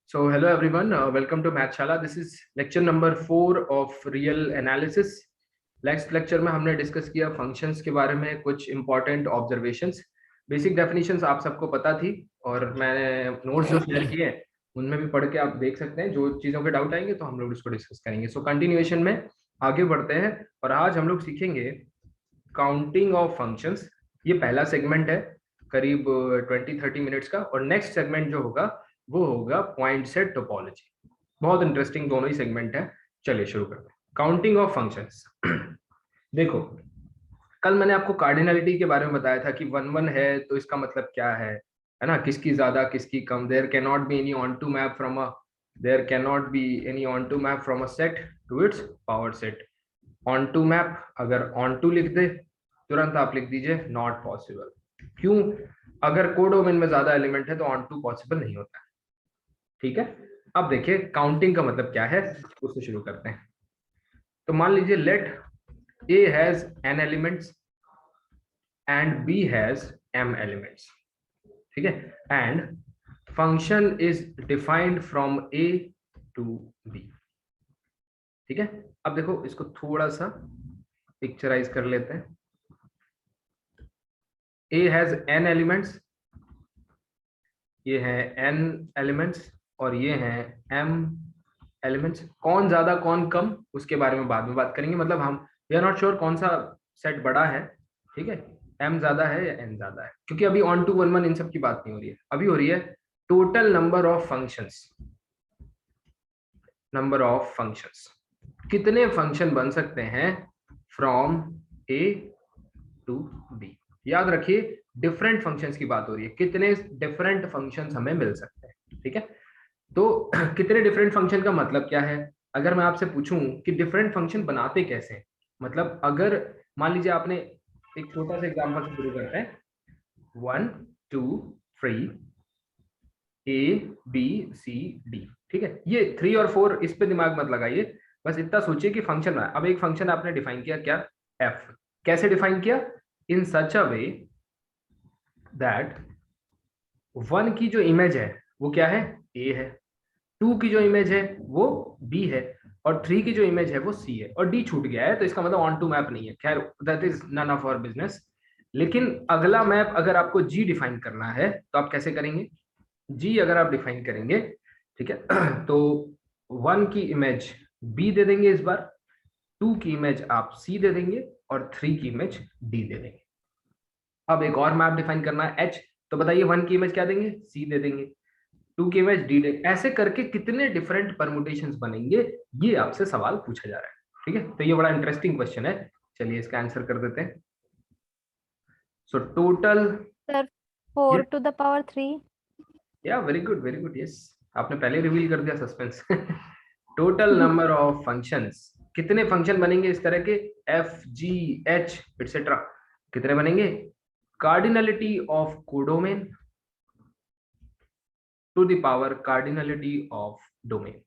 So hello everyone, welcome to Mathshala. This is lecture number 4 of real analysis. Next lecture में हमने discuss किया functions के बारे में, कुछ इंपॉर्टेंट ऑब्जर्वेशंस, बेसिक डेफिनेशंस आप सबको पता थी और मैंने नोट्स जो शेयर किए हैं उनमें भी पढ़ के आप देख सकते हैं। जो चीज़ों के डाउट आएंगे तो हम लोग इसको डिस्कस करेंगे। सो कंटिन्यूएशन में आगे बढ़ते हैं और आज हम लोग सीखेंगे काउंटिंग ऑफ फंक्शंस। ये पहला सेगमेंट है करीब 20-30 मिनट्स का, और नेक्स्ट सेगमेंट जो होगा वो होगा पॉइंट सेट टोपोलॉजी। बहुत इंटरेस्टिंग दोनों ही सेगमेंट है। चलिए शुरू करते हैं। Counting of functions. देखो, कल मैंने आपको कार्डिनलिटी के बारे में बताया था कि 1 1 है तो इसका मतलब क्या है ना, किसकी ज्यादा किसकी कम। There can not be any onto map from a there can not be any onto map from a set to its power set. Onto map, अगर ऑन टू लिख दे तुरंत आप लिख दीजिए नॉट पॉसिबल। क्यों? अगर codomain में ज्यादा एलिमेंट है तो ऑन टू पॉसिबल नहीं होता है। ठीक है, अब देखिए काउंटिंग का मतलब क्या है, उससे शुरू करते हैं। तो मान लीजिए late A has n elements and B has m elements. ठीक है, and function is defined from A to B. ठीक है, अब देखो इसको थोड़ा सा पिक्चराइज कर लेते हैं। A has n elements, ये है n elements और ये है m elements। कौन ज्यादा कौन कम उसके बारे में बाद में बात करेंगे, मतलब हम वी आर नॉट श्योर कौन सा सेट बड़ा है। ठीक है, m ज्यादा है या n ज्यादा है, क्योंकि अभी ऑन टू 1 1 इन सब की बात नहीं हो रही है, अभी हो रही है total number of functions. Number of functions, कितने फंक्शन बन सकते हैं फ्रॉम A टू B। याद रखिए डिफरेंट फंक्शंस की बात हो रही है, कितने डिफरेंट फंक्शंस हमें मिल सकते हैं। ठीक है, तो कितने डिफरेंट फंक्शन का मतलब क्या है? अगर मैं आपसे पूछूं कि डिफरेंट फंक्शन बनाते कैसे हैं, मतलब अगर मान लीजिए आपने एक छोटा सा एग्जांपल से शुरू करते हैं, 1 2 3 A B C D। ठीक है, ये 3 और 4 इस पे दिमाग मत लगाइए, बस इतना सोचिए कि फंक्शन है। अब एक फंक्शन आपने डिफाइन किया, क्या? f। कैसे डिफाइन किया? इन सच अ वे दैट 1 की जो इमेज है वो क्या है? A है। 2 की जो इमेज है वो B है, और 3 की जो इमेज है वो C है, और D छूट गया है तो इसका मतलब ऑन टू मैप नहीं है। खैर, that is none of our business. लेकिन अगला मैप अगर आपको G डिफाइन करना है तो आप कैसे करेंगे? G अगर आप डिफाइन करेंगे, ठीक है, तो 1 की इमेज B दे देंगे इस बार, 2 की इमेज आप C दे देंगे, और 3 की इमेज D दे देंगे। अब एक और मैप डिफाइन करना है H, तो बताइए 1 की इमेज क्या देंगे? C दे देंगे, 2 की इमेज D दे। ऐसे करके कितने डिफरेंट परमुटेशंस बनेंगे, ये आपसे सवाल पूछा जा रहा है। ठीक है, तो ये बड़ा इंटरेस्टिंग क्वेश्चन है। चलिए इसका आंसर कर देते हैं। So total sir 4 to the power 3। या very good very good, yes, आपने पहले रिवील कर दिया suspense. Total number of functions, कितने फंक्शन बनेंगे इस तरह के एफ जी एच एटसेट्रा, कितने बनेंगे? Cardinality of codomain to the power cardinality of domain.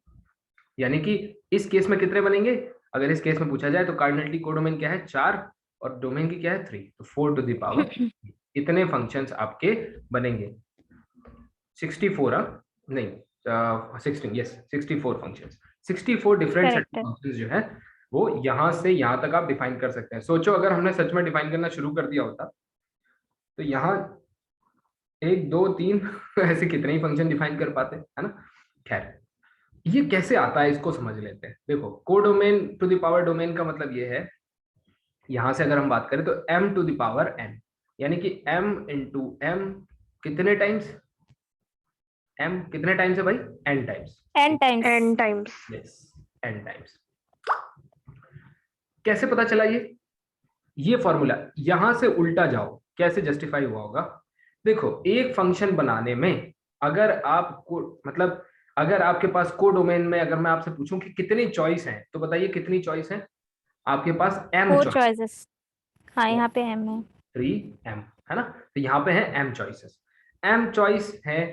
यानी कि इस केस में कितने बनेंगे? अगर इस केस में पूछा जाए तो कार्डिनलिटी कोडोमेन क्या है? 4, और डोमेन की क्या है? 3, तो 4 टू द पावर। इतने फंक्शंस आपके बनेंगे। 64 नहीं, 16, yes 64 functions, 64 different set correct of है। फंक्शंस जो है वो यहाँ से यहाँ तक आप डिफाइन कर सकते हैं। सोचो अगर हमने सच में डिफाइन करना शुरू कर दिया होता तो यहाँ 1 2 3 ऐसे कितने ही फंक्शन डिफाइन कर पाते, है ना। खैर, ये कैसे आता है इसको समझ लेते हैं। देखो, codomain to the power domain का मतलब ये है, यहां से अगर हम बात करें तो m to the power n, यानी कि m इंटू m कितने टाइम्स? m कितने टाइम्स है भाई? n times. n times. n times. Yes, n times. कैसे पता चला ये फॉर्मूला? यहां से उल्टा जाओ, कैसे जस्टिफाई हुआ होगा? देखो, एक फंक्शन बनाने में अगर आपको, मतलब अगर आपके पास कोडोमेन में अगर मैं आपसे पूछूं कि कितनी चॉइस हैं, तो बताइए कितनी चॉइस है आपके पास? m 4 choice, choices. हाँ, यहाँ पे m है। 3m, है ना। तो यहाँ पे है m चॉइसेस। m चॉइस है,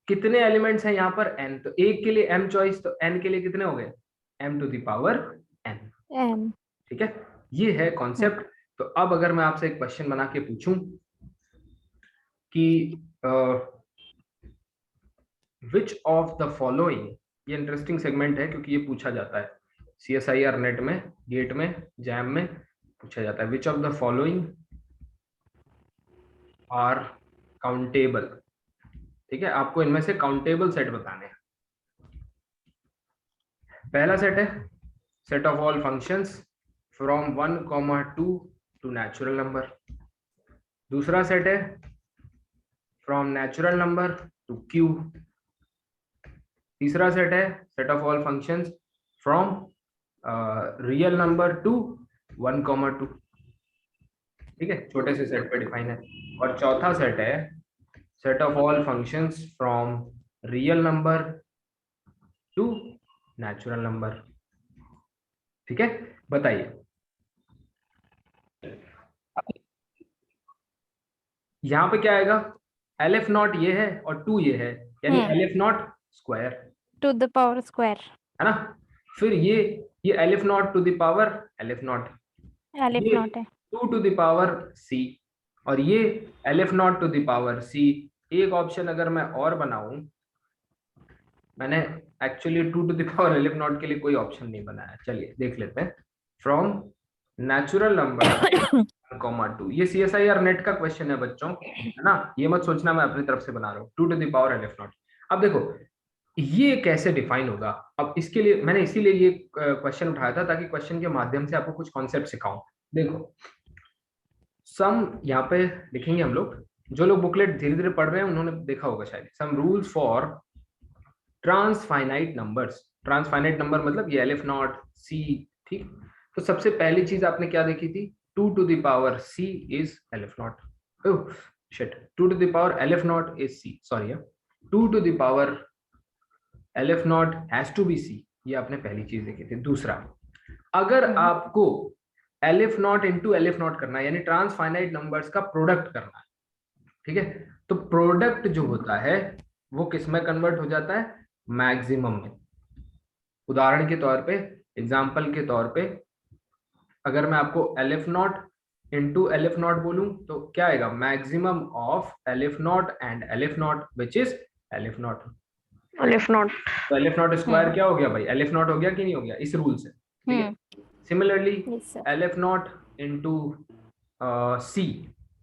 कितने एलिमेंट्स हैं यहाँ पर? n, तो एक के लिए m चॉइस, तो n के लिए कितने हो गए? m to the power n। m। ठीक है, ये है कॉन्सेप्ट। तो अब अगर मैं आपसे एक क्वेश्चन बना के पूछूं कि विच ऑफ द फॉलोइंग, ये इंटरेस्टिंग सेगमेंट है क्योंकि ये पूछा जाता है CSIR नेट में, गेट में, जैम में पूछा जाता है। Which of the following are countable, ठीक है, आपको इनमें से काउंटेबल सेट बताने हैं। पहला सेट है set of all functions from 1, 2 to natural number. दूसरा सेट है from natural number to Q। तीसरा सेट है set of all functions from real number to 1, 2, ठीक है, छोटे से सेट पे डिफाइन है। और चौथा सेट है set of all functions from real number to natural number, ठीक है। बताइए यहाँ पे क्या आएगा, LF नॉट ये है और 2 ये है, यानी LF naught square to the power square, है ना। फिर ये LF naught to the power LF naught, alif ये not है 2 टू द पावर C, और ये LF naught to the power C। एक ऑप्शन अगर मैं और बनाऊं, मैंने actually 2 to the power LF naught के लिए कोई ऑप्शन नहीं बनाया, चलिए देख लेते हैं। फ्रॉम नेचुरल नंबर 1, 2, ये CSIR नेट का क्वेश्चन है बच्चों, है ना, ये मत सोचना मैं अपनी तरफ से बना रहा हूँ। 2 to the power LF naught. अब देखो ये कैसे डिफाइन होगा, अब इसके लिए मैंने इसीलिए ये क्वेश्चन उठाया था ताकि क्वेश्चन के माध्यम से आपको कुछ कॉन्सेप्ट सिखाऊं। देखो सम यहाँ पे लिखेंगे हम लोग, जो लोग बुकलेट धीरे धीरे पढ़ रहे हैं उन्होंने देखा होगा शायद, some rules for transfinite numbers. Transfinite number मतलब ये LF नॉट C, ठीक। तो सबसे पहली चीज आपने क्या देखी थी, 2 to the power C is LF naught, oh shit, 2 to the power LF naught is C, sorry, 2 to the power LF naught has to be C, ये आपने पहली चीज देखी थी। दूसरा, अगर आपको LF not into LF not करना है, यानी ट्रांसफाइनाइट नंबर्स का प्रोडक्ट करना है, ठीक है, तो प्रोडक्ट जो होता है वो किस में कन्वर्ट हो जाता है, मैक्सिमम में। उदाहरण के तौर पे, एग्जाम्पल के तौर पे, अगर मैं आपको LF not into LF not बोलूं तो क्या आएगा, maximum of LF not and LF naught which is LF naught. alif not, तो LF नॉट स्क्वायर क्या हो गया भाई, LF नॉट हो गया कि नहीं हो गया इस रूल से, ठीक है। Similarly yes sir, LF not into C,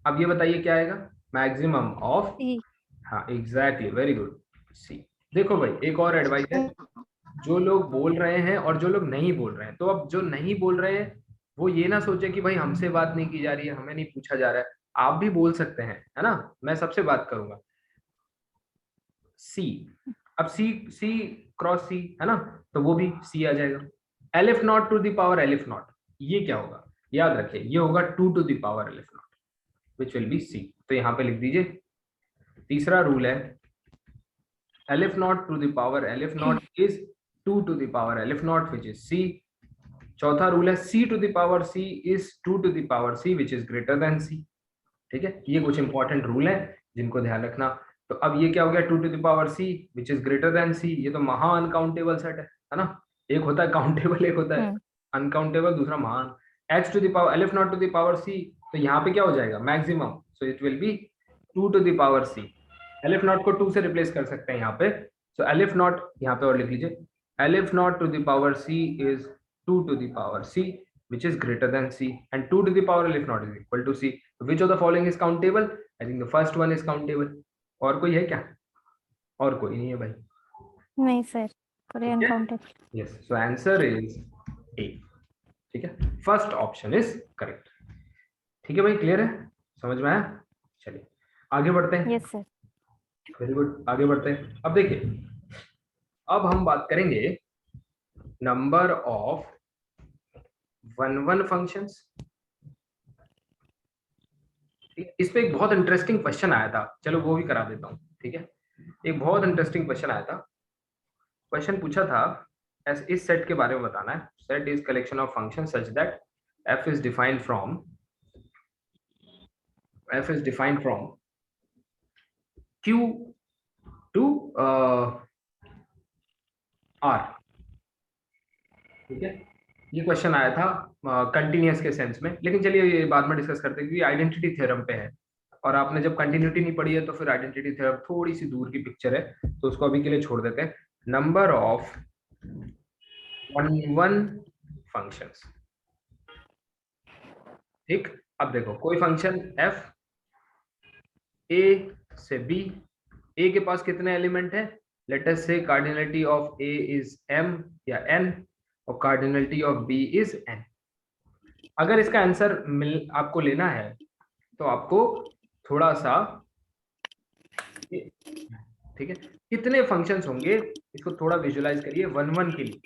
अब ये बताइए क्या आएगा, मैक्सिमम ऑफ, C, हाँ एग्जैक्टली, वेरी गुड, C। देखो भाई एक और एडवाइस है, जो लोग बोल रहे हैं और जो लोग नहीं बोल रहे हैं, तो अब जो नहीं बोल रहे हैं वो ये ना सोचे कि भाई हमसे बात नहीं की जा रही है, हमें नहीं पूछा जा रहा है, आप भी बोल सकते हैं, है ना, मैं सबसे बात करूंगा। C, अब C क्रॉस C है ना, तो वो भी C आ जाएगा। LF naught to the power LF naught, ये क्या होगा, याद रखिए ये होगा 2 to the power LF naught which will be C, तो यहाँ पे लिख दीजिए। तीसरा रूल है LF naught to the power LF naught is 2 to the power LF naught which is C। चौथा रूल है C to the power C is 2 to the power C which is greater than C, ठीक है। ये कुछ important rule है जिनको ध्यान रखना। तो अब ये क्या हो गया, 2 to the power C which is greater than C, ये तो महा अनकाउंटेबल सेट है ना, एक होता है काउंटेबल, एक होता है अनकाउंटेबल, दूसरा महान। H to the power LF naught to the power C, तो यहाँ पे क्या हो जाएगा, maximum, so it will be 2 to the power C। LF naught को 2 से रिप्लेस कर सकते हैं यहाँ पे, सो LF नॉट यहाँ पे और लिख लीजिए, LF naught to the power C is 2 to the power C which is greater than C, and 2 to the power LF naught is equal to C. So which of the following is countable? I think the first one is countable. और कोई है क्या, और कोई नहीं है भाई, नहीं सर, पूरे uncountable. yes, so answer is A, ठीक है, फर्स्ट ऑप्शन इज करेक्ट, ठीक है भाई, क्लियर है, समझ में आया। चलिए आगे बढ़ते हैं। यस सर, वेरी गुड, आगे बढ़ते हैं। अब देखिए, अब हम बात करेंगे नंबर ऑफ 1 फंक्शंस। इस पे एक बहुत इंटरेस्टिंग क्वेश्चन आया था, चलो वो भी करा देता हूँ, ठीक है। एक बहुत इंटरेस्टिंग क्वेश्चन आया था, क्वेश्चन पूछा था इस सेट के बारे में बताना है। Set is collection of function such that f is defined from q to r, ठीक है। ये क्वेश्चन आया था कंटिन्यूअस के सेंस में, लेकिन चलिए ये बाद में डिस्कस करते हैं क्योंकि आइडेंटिटी थ्योरम पे है, और आपने जब कंटिन्यूटी नहीं पढ़ी है तो फिर आइडेंटिटी थ्योरम थोड़ी सी दूर की पिक्चर है, तो उसको अभी के लिए छोड़ देते हैं। Number of 1 functions. ठीक, अब देखो कोई फंक्शन f a से b, a के पास कितने एलिमेंट है, लेट अस से cardinality of a is m या n और cardinality of b is n। अगर इसका आंसर आपको लेना है तो आपको थोड़ा सा, ठीक है, कितने फंक्शंस होंगे इसको थोड़ा विजुअलाइज करिए 1 के लिए,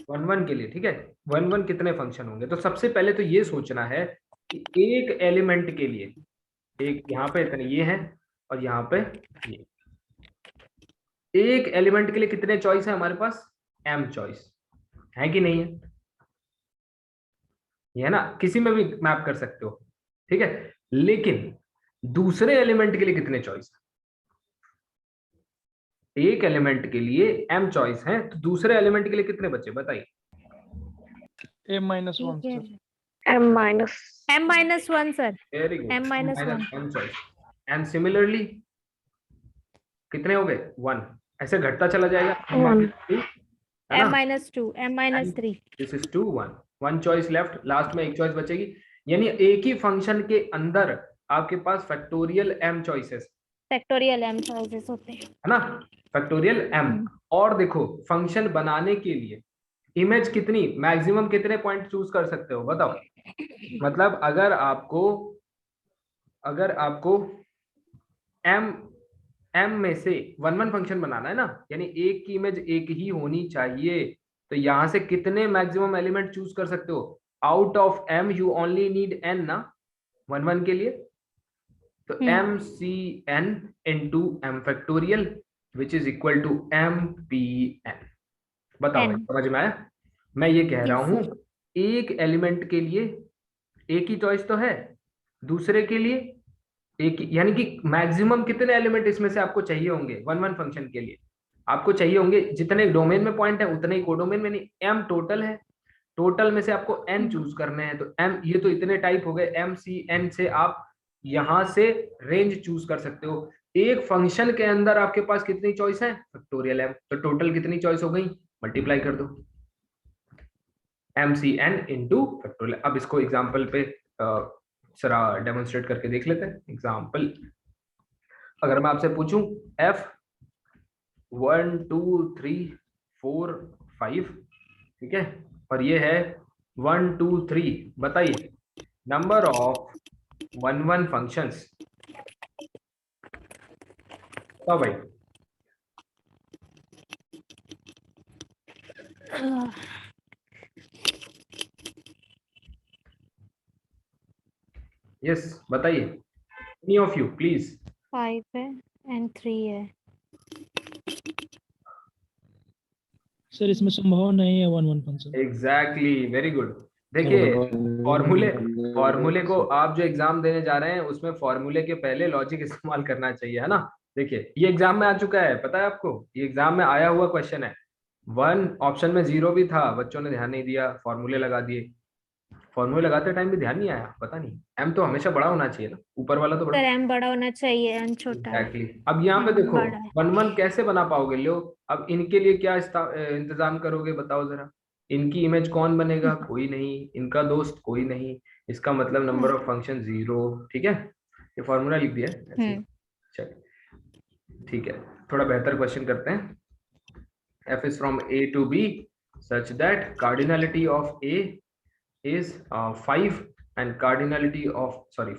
1 के लिए, ठीक है, 1 कितने फंक्शन होंगे। तो सबसे पहले तो ये सोचना है कि एक एलिमेंट के लिए, एक यहाँ पे इतने ये हैं और यहाँ पे ये, एक एलिमेंट के लिए कितने चॉइस है हमारे पास, m चॉइस है कि नहीं है, ये है ना, किसी में भी मैप कर सकते हो, ठीक है। लेकिन दूसरे एलिमेंट के लिए कितने चॉइस है, एक एलिमेंट के लिए m चॉइस है, तो दूसरे एलिमेंट के लिए कितने बचे बताइए। m-1 ठीक है। Sir. m-1 sir, very good, m-1 choice. And similarly कितने हो गए 1, ऐसे घटता चला जाएगा, m-2 m-3 this is 2 1 1 choice left, last में एक चॉइस बचेगी, यानी एक ही फंक्शन के अंदर आपके पास factorial m choices, factorial m choices होते हैं, है ना, फैक्टोरियल m। और देखो फंक्शन बनाने के लिए इमेज कितनी, मैक्सिमम कितने पॉइंट चूज कर सकते हो बताओ, मतलब अगर आपको m में से 1 फंक्शन बनाना है ना, यानी एक की इमेज एक ही होनी चाहिए, तो यहां से कितने मैक्सिमम एलिमेंट चूज कर सकते हो, out of m you only need n ना 1 के लिए, तो m c n into m factorial which is equal to m p n। बताओ भाई, समझ में आया। मैं ये कह रहा हूं एक एलिमेंट के लिए एक ही चॉइस तो है, दूसरे के लिए एक, यानी कि मैक्सिमम कितने एलिमेंट इसमें से आपको चाहिए होंगे 1 फंक्शन के लिए, आपको चाहिए होंगे जितने डोमेन में पॉइंट है उतने ही कोडोमेन में, नहीं m टोटल है, टोटल में से आपको n चूज करने हैं, तो m ये तो इतने टाइप हो गए, m c n से आप यहां से रेंज चूज कर सकते हो। एक फंक्शन के अंदर आपके पास कितनी चॉइस है, फैक्टोरियल m, तो टोटल कितनी चॉइस हो गई, मल्टीप्लाई कर दो mcn इंटू फैक्टोरियल। अब इसको एग्जाम्पल पे जरा डेमोन्स्ट्रेट करके देख लेते हैं। एग्जाम्पल, अगर मैं आपसे पूछूं f 1 2 3 4 5, ठीक है, और ये है 1 2 3, बताइए नंबर ऑफ 1 फंक्शंस, बताओ भाई। यस बताइए, एनी ऑफ यू प्लीज। 5 है and 3 है। सर इसमें संभव नहीं है 1 फंक्शन। Exactly, very good. देखिए फॉर्मूले को आप जो एग्जाम देने जा रहे हैं उसमें फॉर्मूले के पहले लॉजिक इस्तेमाल करना चाहिए, है ना। देखिए ये एग्जाम में आ चुका है, पता है आपको, ये एग्जाम में आया हुआ क्वेश्चन है। 1 ऑप्शन में 0 भी था, बच्चों ने ध्यान नहीं दिया, फॉर्मूले लगा दिए, फॉर्मूले लगाते टाइम भी ध्यान नहीं आया, पता नहीं, एम तो हमेशा बड़ा होना चाहिए ना, ऊपर वाला तो बड़ा, सर m बड़ा होना चाहिए, n छोटा है। एग्जैक्टली। अब यहाँ पे देखो बड़ा है। 1 कैसे बना पाओगे, लो अब इनके लिए क्या इंतजाम करोगे बताओ जरा, इनकी इमेज कौन बनेगा, कोई नहीं, इनका दोस्त कोई नहीं, इसका मतलब नंबर ऑफ फंक्शन 0, ठीक है, ये फॉर्मूला लिख दिया है ऐसे। चलिए ठीक है, थोड़ा बेहतर क्वेश्चन करते हैं। f is from a to b such that cardinality of a is 5 and cardinality of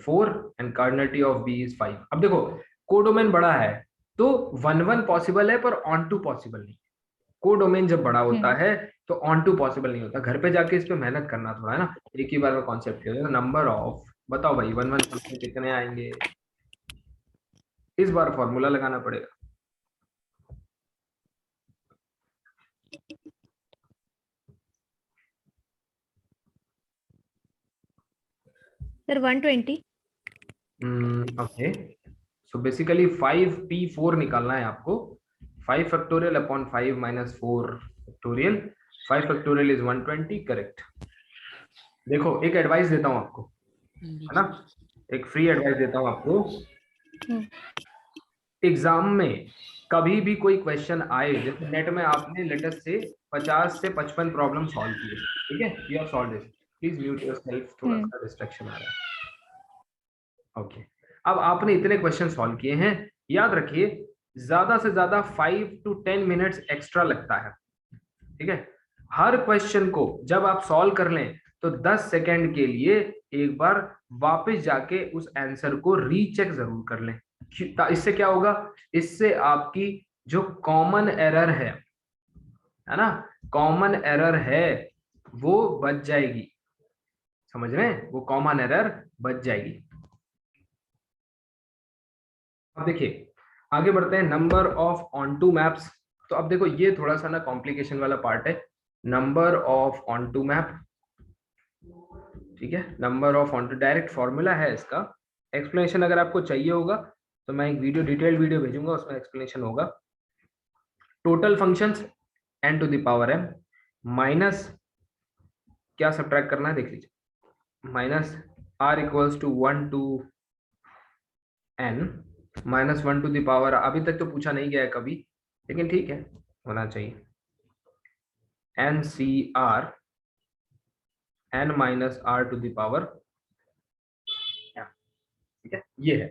4 and cardinality of b is 5। अब देखो कोडोमेन बड़ा है तो 1 पॉसिबल है पर ऑन टू पॉसिबल नहीं, कोडोमेन जब बड़ा होता है तो ऑन टू पॉसिबल नहीं होता, घर पे जाके इस पे मेहनत करना थोड़ा, है ना, एक ही बार में कॉन्सेप्ट क्लियर। नंबर ऑफ, बताओ भाई 1 फंक्शन कितने आएंगे, इस बार फॉर्मूला लगाना पड़ेगा। Sir 120। Okay, so basically 5p4 निकालना है आपको, 5 factorial upon 5 minus 4 factorial, 5 factorial is 120, correct. देखो एक एडवाइस देता हूँ आपको, है ना, एक फ्री एडवाइस देता हूँ आपको, एग्जाम में कभी भी कोई क्वेश्चन आए, जैसे नेट में आपने लेटेस्ट से 50 से 55 प्रॉब्लम सॉल्व किए, ठीक है, you have solve this, please mute yourself, थोड़ा सा डिस्ट्रैक्शन आ रहा है। ओके, अब आपने इतने क्वेश्चन सॉल्व किए हैं, याद रखिए ज्यादा से ज्यादा 5 to 10 मिनट्स एक्स्ट्रा लगता है, ठीक है। हर क्वेश्चन को जब आप सॉल्व कर लें तो 10 सेकेंड के लिए एक बार वापस जाके उस आंसर को रीचेक जरूर कर लें। इससे क्या होगा, इससे आपकी जो कॉमन एरर है ना, कॉमन एरर है वो बच जाएगी, समझ रहे हैं, वो कॉमन एरर बच जाएगी। अब देखिए आगे बढ़ते हैं, number of onto maps. तो अब देखो ये थोड़ा सा ना कॉम्प्लिकेशन वाला पार्ट है, number of onto map, ठीक है, number of onto, direct formula है इसका, एक्सप्लेनेशन अगर आपको चाहिए होगा तो मैं एक वीडियो, डिटेल्ड वीडियो भेजूंगा, उसमें एक्सप्लेनेशन होगा। Total functions n to the power m minus, क्या सब्ट्रैक्ट करना है देख लीजिए, minus r equals to 1 to n minus 1 to the power, अभी तक तो पूछा नहीं गया है कभी, लेकिन ठीक है होना चाहिए, NCR n minus r to the power, ठीक है, ये है,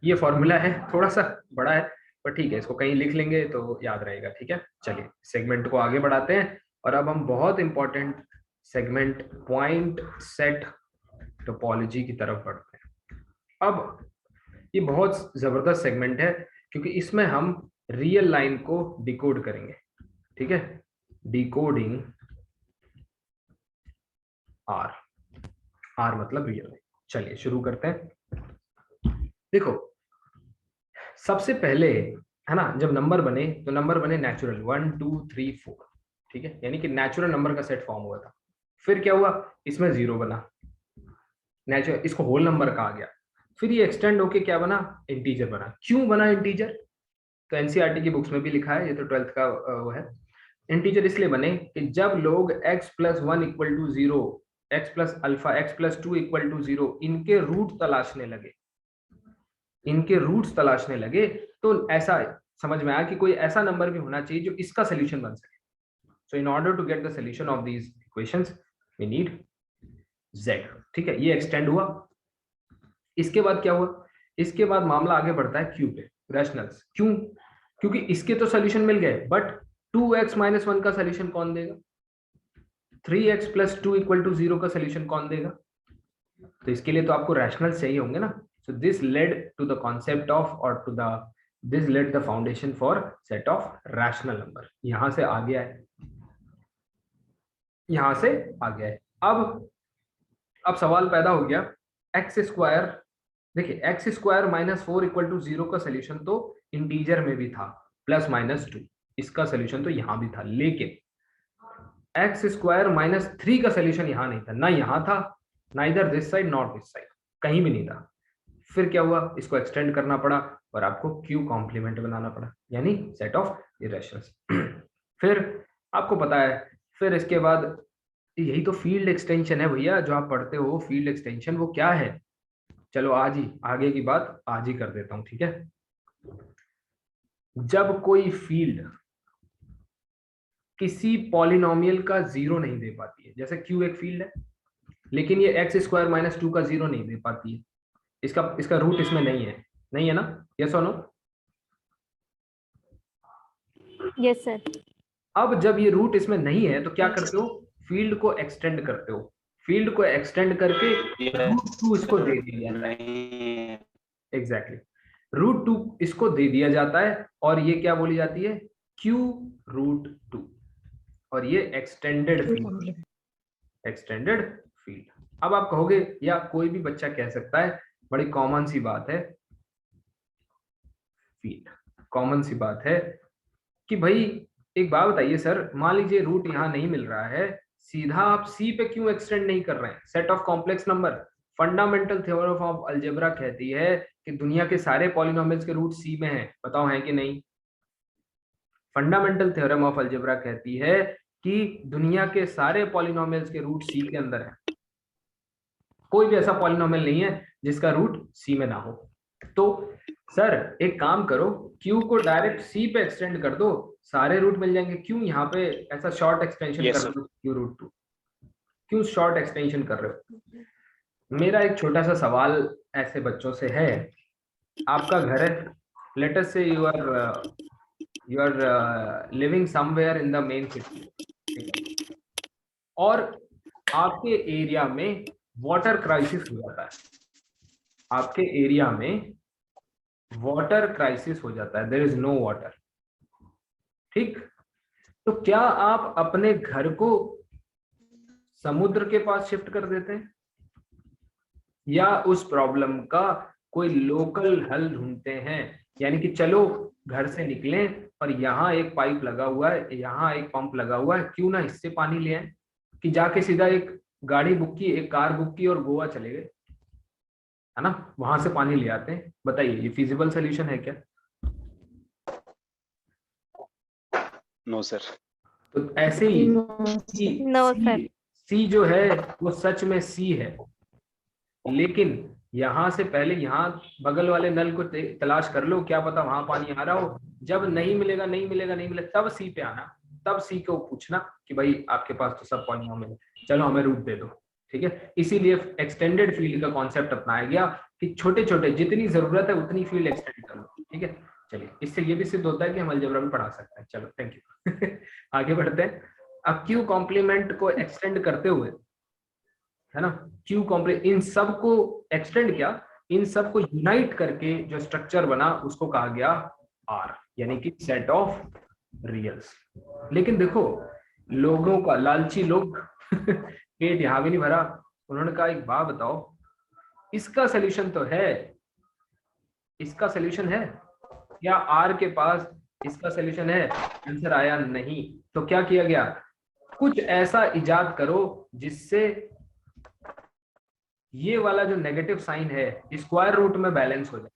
ये फॉर्मूला है, थोड़ा सा बड़ा है पर ठीक है, इसको कहीं लिख लेंगे तो याद रहेगा, ठीक है। चलिए सेगमेंट को आगे बढ़ाते हैं और अब हम बहुत important segment point set topology की तरफ बढ़ते हैं। अब ये बहुत जबरदस्त सेगमेंट है क्योंकि इसमें हम रियल लाइन को डिकोड करेंगे, ठीक है, डिकोडिंग आर मतलब रियल लाइन। चलिए शुरू करते हैं। देखो सबसे पहले है ना, जब नंबर बने तो नंबर बने नेचुरल 1 2 3 4, ठीक है, यानी कि नेचुरल नंबर का सेट फॉर्म हुआ था। फिर क्या हुआ, इसमें जीरो बना, नेचुरल, इसको होल नंबर कहा गया। फिर ये एक्सटेंड होके क्या बना, इंटीजर बना। क्यों बना इंटीजर, तो एनसीईआरटी की बुक्स में भी लिखा है, ये तो 12th का वो है। इंटीजर इसलिए बने कि जब लोग x + 1 = 0, x + अल्फा, x + 2 = 0 इनके रूट तलाशने लगे, इनके रूट्स तलाशने लगे, तो ऐसा समझ में आया कि कोई ऐसा नंबर भी होना चाहिए जो इसका सोल्यूशन बन सके। So in order to get the solution of these equations we need z, ठीक है, ये एक्सटेंड हुआ। इसके बाद क्या हुआ, इसके बाद मामला आगे बढ़ता है q पे, रैशनल्स। क्यों, क्योंकि इसके तो सोल्यूशन मिल गए, बट 2x - 1 का सोल्यूशन कौन देगा, 3x + 2 = 0 का सोल्यूशन कौन देगा, तो इसके लिए तो आपको रैशनल्स चाहिए होंगे ना। So this led to the concept of, or to the, this laid the foundation for set of rational number। यहां से आ गया है, यहां से आ गया है। अब सवाल पैदा हो गया, x², देखिए x² - 4 = 0 का सोल्यूशन तो इंटीजर में भी था, +-2, इसका सोल्यूशन तो यहां भी था, लेकिन x² - 3 का सोल्यूशन यहां नहीं था, ना यहां था, ना इधर this side not this side, कहीं भी नहीं था। फिर क्या हुआ, इसको एक्सटेंड करना पड़ा और आपको q कॉम्प्लीमेंट बनाना पड़ा, यानी सेट ऑफ इरेशनल्स। फिर आपको पता है, फिर इसके बाद यही तो फील्ड एक्सटेंशन है भैया, जो आप पढ़ते हो फील्ड एक्सटेंशन, वो क्या है, चलो आज ही आगे की बात आज ही कर देता हूं, ठीक है। जब कोई फील्ड किसी पॉलिनोमियल का जीरो नहीं दे पाती है, जैसे q एक फील्ड है लेकिन ये x² - 2 का जीरो नहीं दे पाती है, इसका रूट इसमें नहीं है ना, यस और नो, यस सर। अब जब ये रूट इसमें नहीं है तो क्या करते हो, फील्ड को एक्सटेंड करते हो, फील्ड को एक्सटेंड करके √2 इसको दे दिया जाता है, एग्जैक्टली √2 इसको दे दिया जाता है, और ये क्या बोली जाती है, q√2, और ये एक्सटेंडेड फील्ड। अब आप कहोगे, या कोई भी बच्चा कह सकता है, बड़ी कॉमन सी बात है, फील्ड कॉमन सी बात है कि भाई एक बात बताइए सर, मान लीजिए रूट यहाँ नहीं मिल रहा है, सीधा आप सी पे क्यों एक्सटेंड नहीं कर रहे हैं, set of complex number. Fundamental theorem of algebra कहती है कि दुनिया के सारे पॉलिनोमियल्स के रूट सी में हैं, बताओ हैं कि नहीं। फंडामेंटल थ्योरम ऑफ अलजेब्रा कहती है कि दुनिया के सारे पॉलिनोमियल्स के रूट सी के अंदर है, कोई भी ऐसा पॉलिनोमियल नहीं है जिसका रूट सी में ना हो। तो सर एक काम करो, क्यू को डायरेक्ट सी पे एक्सटेंड कर दो, सारे रूट मिल जाएंगे। क्यों यहाँ पे ऐसा शॉर्ट एक्सटेंशन Yes, कर sir. रहे हो क्यू रूट टू, क्यों शॉर्ट एक्सटेंशन कर रहे हो? मेरा एक छोटा सा सवाल ऐसे बच्चों से है, आपका घर है, let us say you are living somewhere in the main city, और आपके एरिया में वाटर क्राइसिस हो जाता है, आपके एरिया में वाटर क्राइसिस हो जाता है, देयर इज नो वाटर, ठीक? तो क्या आप अपने घर को समुद्र के पास शिफ्ट कर देते हैं, या उस प्रॉब्लम का कोई लोकल हल ढूंढते हैं? यानी कि चलो घर से निकलें और यहाँ एक पाइप लगा हुआ है, यहाँ एक पंप लगा हुआ है, क्यों ना इससे पानी ले आए, कि जाके सीधा एक गाड़ी बुक की, एक कार बुक की और गोवा चले गए, है ना, वहां से पानी ले आते हैं। बताइए ये फिजिबल सोल्यूशन है क्या? No, sir. तो ऐसे ही No, sir. सी जो है वो सच में सी है, लेकिन यहाँ से पहले यहाँ बगल वाले नल को तलाश कर लो, क्या पता वहां पानी आ रहा हो। जब नहीं मिलेगा नहीं मिलेगा नहीं मिलेगा, तब सी पे आना, तब सी को पूछना कि भाई आपके पास तो सब पानी हमें, चलो हमें रूट दे दो, ठीक है? इसीलिए एक्सटेंडेड फील्ड का कॉन्सेप्ट अपनाया गया कि छोटे छोटे जितनी जरूरत है उतनी फील्ड एक्सटेंड कर लो, ठीक है? चलिए, इससे ये भी सिद्ध होता है कि हम अलजेब्रा भी पढ़ा सकते हैं। चलो थैंक यू। आगे बढ़ते हैं। अब क्यू कॉम्प्लीमेंट को एक्सटेंड करते हुए, है ना, क्यू कॉम्प्लीमेंट, इन सब को एक्सटेंड किया, इन सब को यूनाइट करके जो स्ट्रक्चर बना उसको कहा गया आर, यानी कि सेट ऑफ रियल्स। लेकिन देखो लोगों का, लालची लोग पेट यहां भी नहीं भरा, उन्होंने कहा एक बात बताओ, इसका सोल्यूशन तो है, इसका सोल्यूशन है क्या? आर के पास इसका सोल्यूशन है? आंसर आया नहीं। तो क्या किया गया, कुछ ऐसा इजाद करो जिससे ये वाला जो नेगेटिव साइन है स्क्वायर रूट में बैलेंस हो जाए।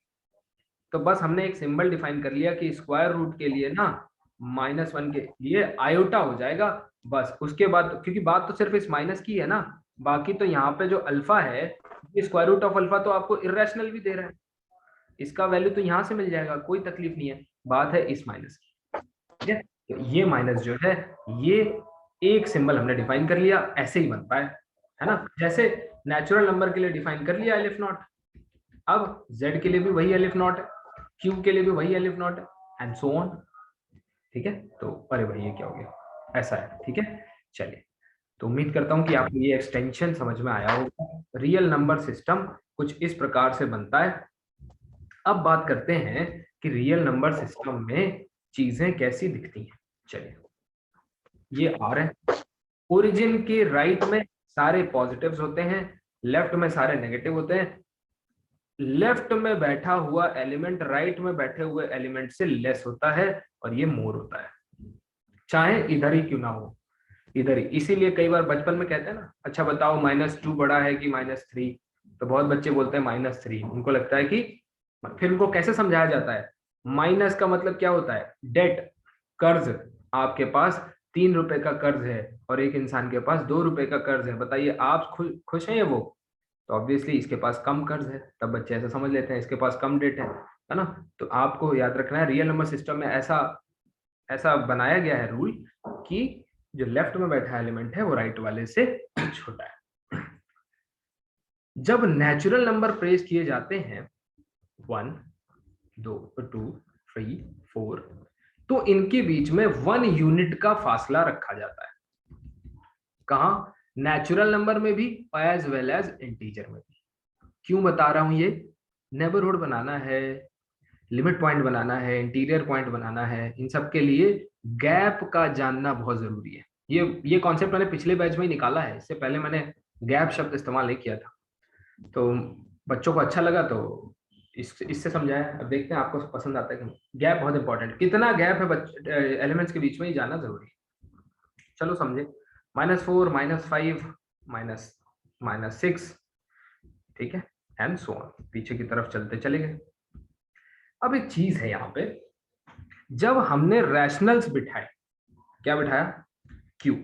तो बस हमने एक सिंबल डिफाइन कर लिया कि स्क्वायर रूट के लिए ना -1 के लिए आयोटा हो जाएगा, बस। उसके बाद क्योंकि बात तो सिर्फ इस माइनस की है ना, बाकी तो यहाँ पे जो अल्फा है, ये स्क्वायर रूट ऑफ अल्फा तो आपको इरेशनल भी दे रहा है, इसका वैल्यू तो यहाँ से मिल जाएगा, कोई तकलीफ नहीं है। बात है इस माइनस की, ठीक है? तो ये माइनस जो है, ये एक सिंबल हमने डिफाइन कर लिया, ऐसे ही बनता है ना, जैसे नेचुरल नंबर के लिए डिफाइन कर लिया एलिफ नॉट, अब z के लिए भी वही एलिफ नॉट है, q के लिए भी वही एलिफ नॉट है, एंड सो ऑन, ठीक है? तो अरे भाई ये क्या हो गया, ऐसा है, ठीक है? चलिए, तो उम्मीद करता हूं कि आपको ये एक्सटेंशन समझ में आया होगा। रियल नंबर सिस्टम कुछ इस प्रकार से बनता है। अब बात करते हैं कि रियल नंबर सिस्टम में चीजें कैसी दिखती हैं। चलिए, ये आर है, ओरिजिन के राइट में सारे पॉजिटिव्स होते हैं, लेफ्ट में सारे नेगेटिव होते हैं। लेफ्ट में बैठा हुआ एलिमेंट राइट में बैठे हुए एलिमेंट से लेस होता है, और ये मोर होता है, चाहे इधर ही क्यों ना हो, इधर ही। इसीलिए कई बार बचपन में कहते हैं ना, अच्छा बताओ -2 बड़ा है कि -3, तो बहुत बच्चे बोलते हैं -3, उनको लगता है कि, फिर उनको कैसे समझाया जाता है, माइनस का मतलब क्या होता है, डेट, कर्ज। आपके पास 3 रुपए का कर्ज है और एक इंसान के पास 2 रुपए का कर्ज है, बताइए आप खुश हैं? वो तो ऑब्वियसली इसके पास कम कर्ज है, तब बच्चे ऐसा समझ लेते हैं इसके पास कम डेट है ना? तो आपको याद रखना है, रियल नंबर सिस्टम में ऐसा बनाया गया है रूल कि जो लेफ्ट में बैठा एलिमेंट है वो राइट वाले से छोटा है। जब नेचुरल नंबर प्रेस किए जाते हैं 1 2 2 3 4, तो इनके बीच में 1 यूनिट का फासला रखा जाता है। कहा? नेचुरल नंबर में भी एज वेल एज इंटीजर में भी। क्यों बता रहा हूं ये? नेबरहुड बनाना है, लिमिट पॉइंट बनाना है, इंटीरियर पॉइंट बनाना है, इन सब के लिए गैप का जानना बहुत जरूरी है। ये कॉन्सेप्ट मैंने पिछले बैच में ही निकाला है, इससे पहले मैंने गैप शब्द इस्तेमाल नहीं किया था, तो बच्चों को अच्छा लगा तो इससे समझाया। अब देखते हैं आपको पसंद आता है कि गैप बहुत इंपॉर्टेंट, कितना गैप है एलिमेंट्स के बीच में ही जानना जरूरी है। चलो समझे, -4 -5 -6, ठीक है, एंड सो ऑन, पीछे की तरफ चलते चले गए। अब एक चीज है यहाँ पे, जब हमने रैशनल्स बिठाए, क्या बिठाया? क्यू,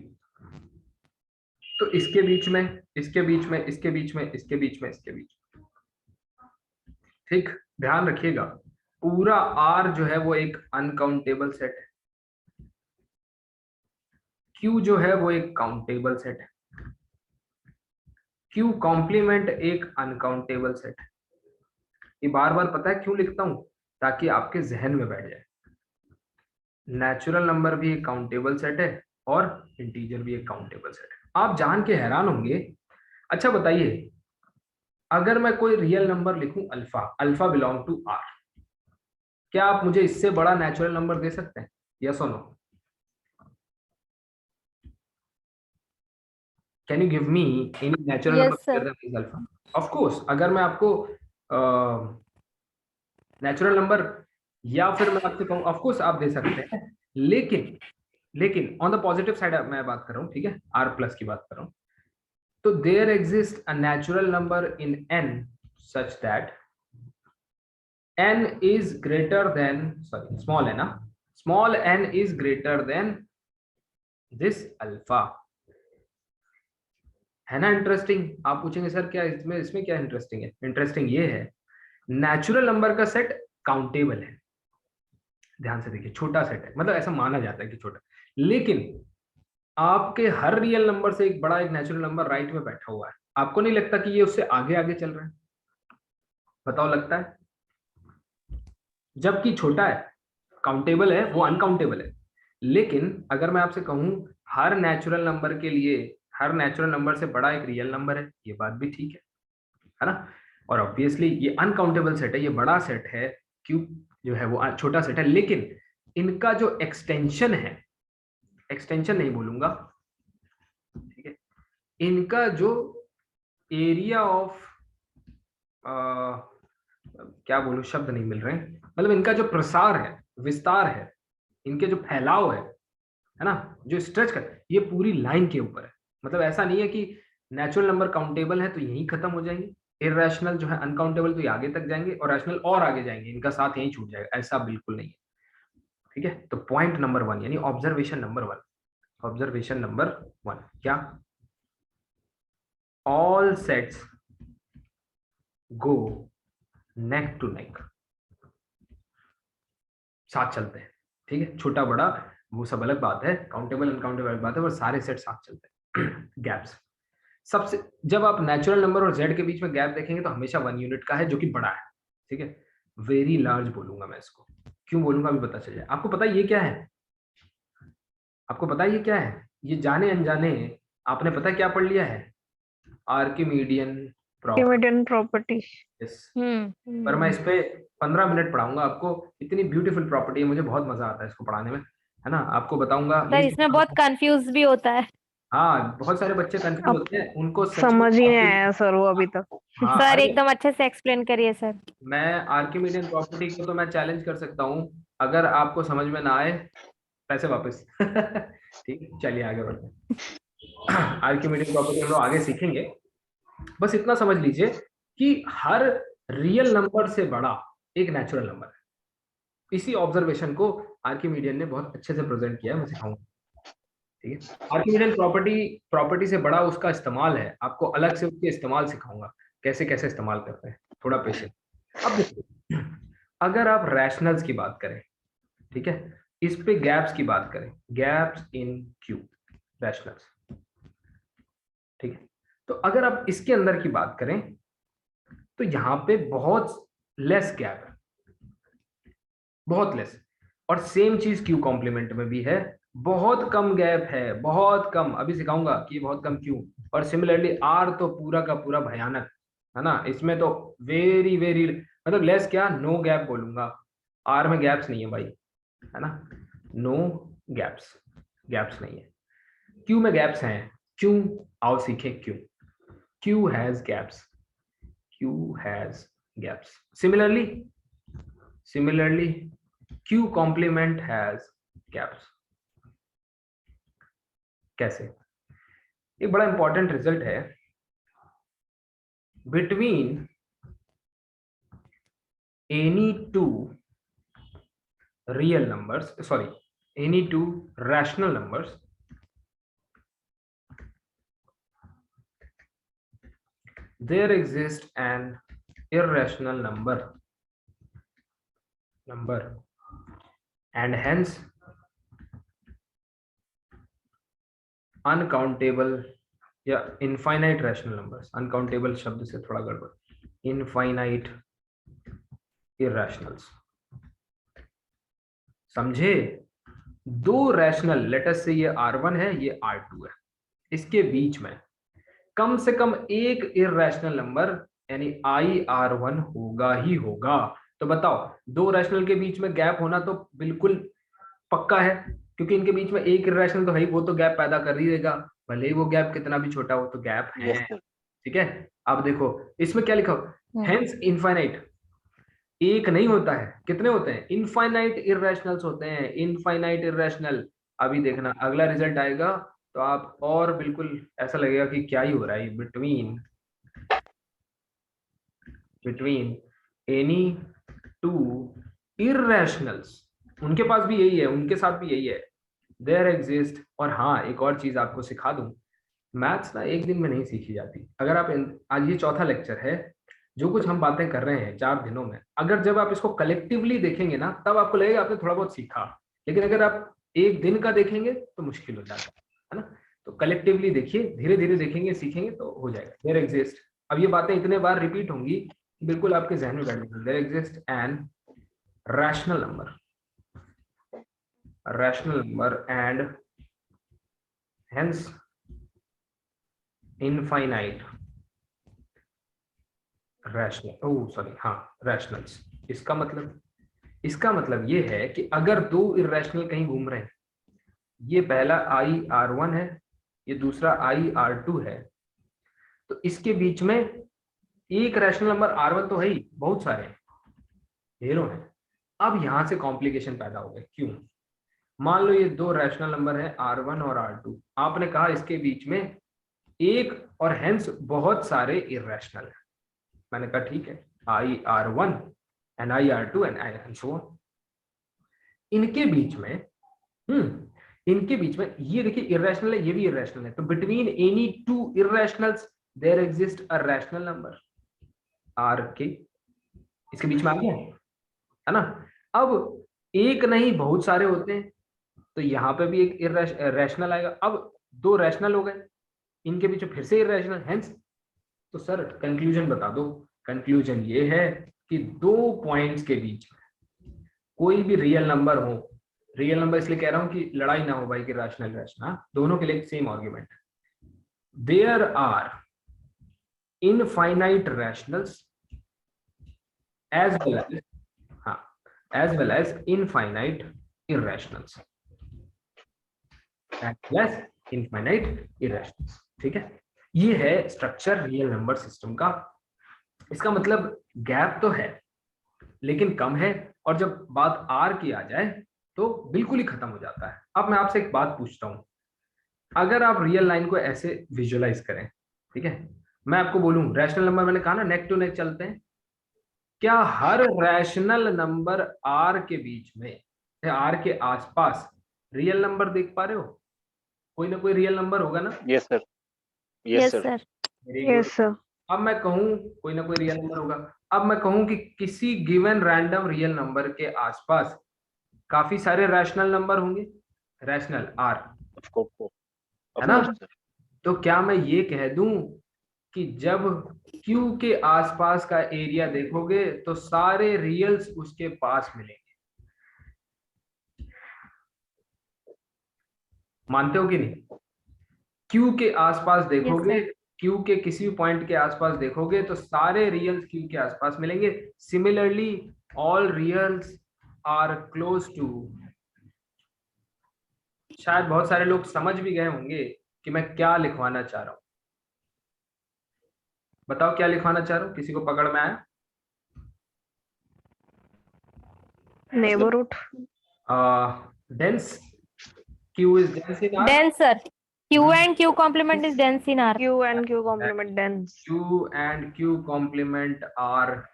तो इसके बीच में, इसके बीच में, इसके बीच में, इसके बीच में, इसके बीच में, ठीक, ध्यान रखिएगा, पूरा R जो है वो एक अनकाउंटेबल सेट है, Q जो है वो एक काउंटेबल सेट है, Q कॉम्प्लीमेंट एक अनकाउंटेबल सेट है। ये बार बार पता है क्यों लिखता हूं, ताकि आपके जहन में बैठ जाए। नेचुरल नंबर भी एक काउंटेबल सेट है और इंटीजर भी एक काउंटेबल सेट है। आप जान के हैरान होंगे। अच्छा बताइए, अगर मैं कोई रियल नंबर लिखूं alpha, alpha belong to R, क्या आप मुझे इससे बड़ा नेचुरल नंबर दे सकते हैं? यस और no? Can you give me any natural Yes, number sir. Greater than alpha? Of course, अगर मैं आपको नेचुरल नंबर या फिर मैं आपसे कहूं, ऑफ कोर्स आप दे सकते हैं, लेकिन ऑन द पॉजिटिव साइड मैं बात कर रहा हूं, ठीक है, आर प्लस की बात कर रहा हूं। तो there exist a natural number in n such that n is greater than, sorry, small n, small n is greater than this alpha। है ना इंटरेस्टिंग? आप पूछेंगे सर क्या इसमें इसमें क्या इंटरेस्टिंग है? इंटरेस्टिंग ये है, नेचुरल नंबर का सेट काउंटेबल है। ध्यान से देखिए, छोटा सेट है, मतलब ऐसा माना जाता है कि छोटा, लेकिन आपके हर रियल नंबर से एक बड़ा एक नेचुरल नंबर राइट में बैठा हुआ है। आपको नहीं लगता कि ये उससे आगे आगे चल रहा है? बताओ, लगता है? जबकि छोटा है, काउंटेबल है, वो अनकाउंटेबल है। लेकिन अगर मैं आपसे कहूं हर नेचुरल नंबर के लिए हर नेचुरल नंबर से बड़ा एक रियल नंबर है, ये बात भी ठीक है ना? और ऑब्वियसली ये अनकाउंटेबल सेट है, ये बड़ा सेट है, क्यों जो है वो छोटा सेट है, लेकिन इनका जो एक्सटेंशन है, एक्सटेंशन नहीं बोलूंगा, ठीक है, इनका जो एरिया ऑफ, क्या बोलूं, शब्द नहीं मिल रहे हैं, मतलब इनका जो प्रसार है, विस्तार है, इनके जो फैलाव है ना, जो स्ट्रेच कर, ये पूरी लाइन के ऊपर है। मतलब ऐसा नहीं है कि नेचुरल नंबर काउंटेबल है तो यहीं खत्म हो जाएंगे, इररेशनल जो है अनकाउंटेबल तो ये आगे तक जाएंगे, और रैशनल और आगे जाएंगे, इनका साथ यहीं छूट जाएगा, ऐसा बिल्कुल नहीं है। ठीक है, तो पॉइंट नंबर 1 यानी ऑब्जर्वेशन नंबर 1, ऑब्जर्वेशन नंबर 1 क्या? All sets go neck to neck, साथ चलते हैं। ठीक है, छोटा बड़ा वो सब अलग बात है, काउंटेबल अनकाउंटेबल अलग बात है, पर सारे सेट साथ चलते हैं। गैप्स सबसे, जब आप नेचुरल नंबर और जेड के बीच में गैप देखेंगे तो हमेशा 1 यूनिट का है, जो कि बड़ा है। ठीक है, वेरी लार्ज बोलूंगा मैं इसको। क्यों बोलूंगा अभी पता चल जाए। आपको पता है ये क्या है? आपको पता है ये क्या है? ये जाने अनजाने आपने पता क्या पढ़ लिया है? आर्किमीडियन प्रॉपर्टी। यस, पर मैं इस पे 15 मिनट पढ़ाऊंगा आपको। इतनी ब्यूटीफुल प्रॉपर्टी है, मुझे बहुत मजा आता है इसको पढ़ाने में, है ना? आपको बताऊंगा सर इसमें बहुत कंफ्यूज भी होता है। हाँ, बहुत सारे बच्चे कंफ्यूज होते हैं, उनको सच में समझ ही नहीं आया सर वो अभी तक। हाँ, सर अरे एकदम अच्छे से एक्सप्लेन करिए सर। मैं आर्किमीडियन प्रॉपर्टी को तो मैं चैलेंज कर सकता हूँ, अगर आपको समझ में ना आए पैसे वापस। ठीक है, चलिए आगे बढ़ते हैं। आर्किमीडियन प्रॉपर्टी हम लोग आगे सीखेंगे। बस इतना समझ लीजिए कि हर रियल नंबर से बड़ा एक नेचुरल नंबर है। इसी ऑब्जर्वेशन को आर्किमीडियन ने बहुत अच्छे से प्रेजेंट किया है, मैं सिखाऊंगा। ठीक है, आर्किमीडियन प्रॉपर्टी से बड़ा उसका इस्तेमाल है, आपको अलग से उसके इस्तेमाल सिखाऊंगा, कैसे कैसे इस्तेमाल करते हैं, थोड़ा पेशेंस। अब देखिए, अगर आप रैशनल्स की बात करें, ठीक है, इस पे गैप्स की बात करें, गैप्स इन क्यू, रैशनल्स, ठीक है, तो अगर आप इसके अंदर की बात करें तो यहां पे बहुत लेस गैप है, बहुत लेस। और सेम चीज क्यू कॉम्प्लीमेंट में भी है, बहुत कम गैप है, बहुत कम। अभी सिखाऊंगा कि बहुत कम क्यों। और सिमिलरली आर तो पूरा का पूरा भयानक है ना, इसमें तो वेरी वेरी, मतलब लेस क्या, नो गैप बोलूंगा। आर में गैप्स नहीं है भाई, है ना, नो गैप्स, गैप्स नहीं है। क्यू में गैप्स हैं, क्यों? आओ सीखें क्यों। Q has gaps, Q has gaps. Similarly Q complement has gaps। कैसे? एक बड़ा इंपॉर्टेंट रिजल्ट है, between any to real numbers, sorry, any two rational numbers, there exists an irrational number number and hence uncountable या infinite rational numbers, uncountable शब्द से थोड़ा गड़बड़, infinite इरैशनल्स। समझे? दो रैशनल, लेट अस से ये R1 है, ये R2 है, इसके बीच में कम से कम एक इरैशनल नंबर यानी IR1 होगा ही होगा। तो बताओ, दो रैशनल के बीच में गैप होना तो बिल्कुल पक्का है, क्योंकि इनके बीच में एक इरैशनल तो है ही, वो तो गैप पैदा कर ही देगा, भले ही वो गैप कितना भी छोटा हो, तो गैप है। Yes, sir. ठीक है, अब देखो इसमें क्या लिखा हो, हेंस इनफाइनाइट, एक नहीं होता है, कितने होते हैं? इनफाइनाइट इरैशनल्स होते हैं, इनफाइनाइट इरैशनल। अभी देखना अगला रिजल्ट आएगा तो आप और बिल्कुल ऐसा लगेगा कि क्या ही हो रहा है, बिटवीन एनी टू इरैशनल्स, उनके पास भी यही है, उनके साथ भी यही है, देयर एग्जिस्ट। और हाँ, एक और चीज आपको सिखा दूं, मैथ्स ना एक दिन में नहीं सीखी जाती। अगर आप आज ये चौथा लेक्चर है, जो कुछ हम बातें कर रहे हैं 4 दिनों में, अगर जब आप इसको कलेक्टिवली देखेंगे ना, तब आपको लगेगा आपने थोड़ा बहुत सीखा, लेकिन अगर आप एक दिन का देखेंगे तो मुश्किल हो जाता है ना। तो कलेक्टिवली देखिए, धीरे धीरे देखेंगे, सीखेंगे तो हो जाएगा। देयर एग्जिस्ट, अब ये बातें इतने बार रिपीट होंगी, बिल्कुल आपके जहन में बैठ जाएगी। There exist an rational number and hence infinite rationals. इसका मतलब ये है कि अगर दो इरैशनल कहीं घूम रहे हैं, ये पहला IR1 है, ये दूसरा IR2 है, तो इसके बीच में एक रैशनल नंबर R1 तो है ही, बहुत सारे ढेरों हैं। अब यहां से कॉम्प्लिकेशन पैदा हो गए। क्यों? मान लो ये दो रैशनल नंबर है R1 और R2, आपने कहा इसके बीच में एक और हेंस बहुत सारे इरैशनल है। मैंने कहा ठीक है, IR1 and IR2 and so on। इनके बीच में ये देखिए इरैशनल है, ये भी इरैशनल है, तो between any two irrationals there exist a rational number RK। इसके बीच में आ गया है ना। अब एक नहीं बहुत सारे होते हैं, तो यहाँ पे भी एक रैशनल आएगा। अब दो रैशनल हो गए, इनके बीच में फिर से इरैशनल, हेंस। तो सर कंक्लूजन बता दो। कंक्लूजन ये है कि दो पॉइंट्स के बीच में कोई भी रियल नंबर हो, रियल नंबर इसलिए कह रहा हूं कि लड़ाई ना हो भाई कि रैशनल, दोनों के लिए सेम आर्गुमेंट है। There are infinite rationals as well as infinite irrationals, ठीक है। ये है स्ट्रक्चर रियल नंबर सिस्टम का। इसका मतलब गैप तो है लेकिन कम है, और जब बात R की आ जाए तो बिल्कुल ही खत्म हो जाता है। अब मैं आपसे एक बात पूछता हूं, अगर आप रियल लाइन को ऐसे विजुअलाइज करें, ठीक है, मैं आपको बोलूं रैशनल नंबर, मैंने कहा ना नेक टू नेक चलते हैं, क्या हर रैशनल नंबर R के बीच में, R के आसपास रियल नंबर देख पा रहे हो? कोई ना कोई रियल नंबर होगा ना? Yes, sir. Yes sir. Yes sir. अब मैं कहूं कोई ना कोई रियल नंबर होगा, अब मैं कहूं कि किसी गिवन रैंडम रियल नंबर के आसपास काफी सारे रैशनल नंबर होंगे, रैशनल R, Of course, है ना? sir. तो क्या मैं ये कह दूं कि जब Q के आसपास का एरिया देखोगे तो सारे रियल्स उसके पास मिलेंगे? मानते हो कि नहीं? Q के आसपास देखोगे, Q के किसी भी पॉइंट के आसपास देखोगे तो सारे रियल्स Q के आसपास मिलेंगे। Similarly all reals are close to. शायद बहुत सारे लोग समझ भी गए होंगे कि मैं क्या लिखवाना चाह रहा हूं। बताओ क्या लिखवाना चाह रहा हूं, किसी को पकड़ में आया? Neighbourhood. Dense, Q is dense in R. Dense sir. Q and Q complement is dense in R. Q and Q complement dense. Q and Q complement are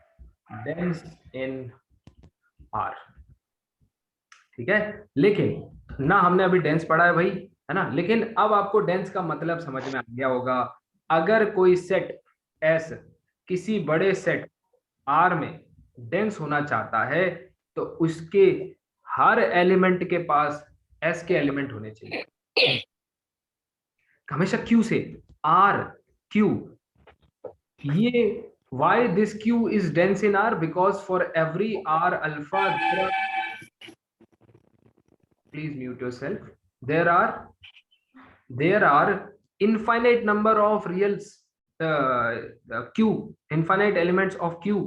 dense in R, ठीक है। लेकिन ना हमने अभी डेंस पढ़ा है भाई, है ना, लेकिन अब आपको डेंस का मतलब समझ में आ गया होगा। अगर कोई सेट S किसी बड़े सेट R में डेंस होना चाहता है तो उसके हर एलिमेंट के पास s के एलिमेंट होने चाहिए, हमेशा q से r q। ये why this q is dense in r, because for every r alpha there are, please mute yourself, there are infinite number of reals q, infinite elements of q,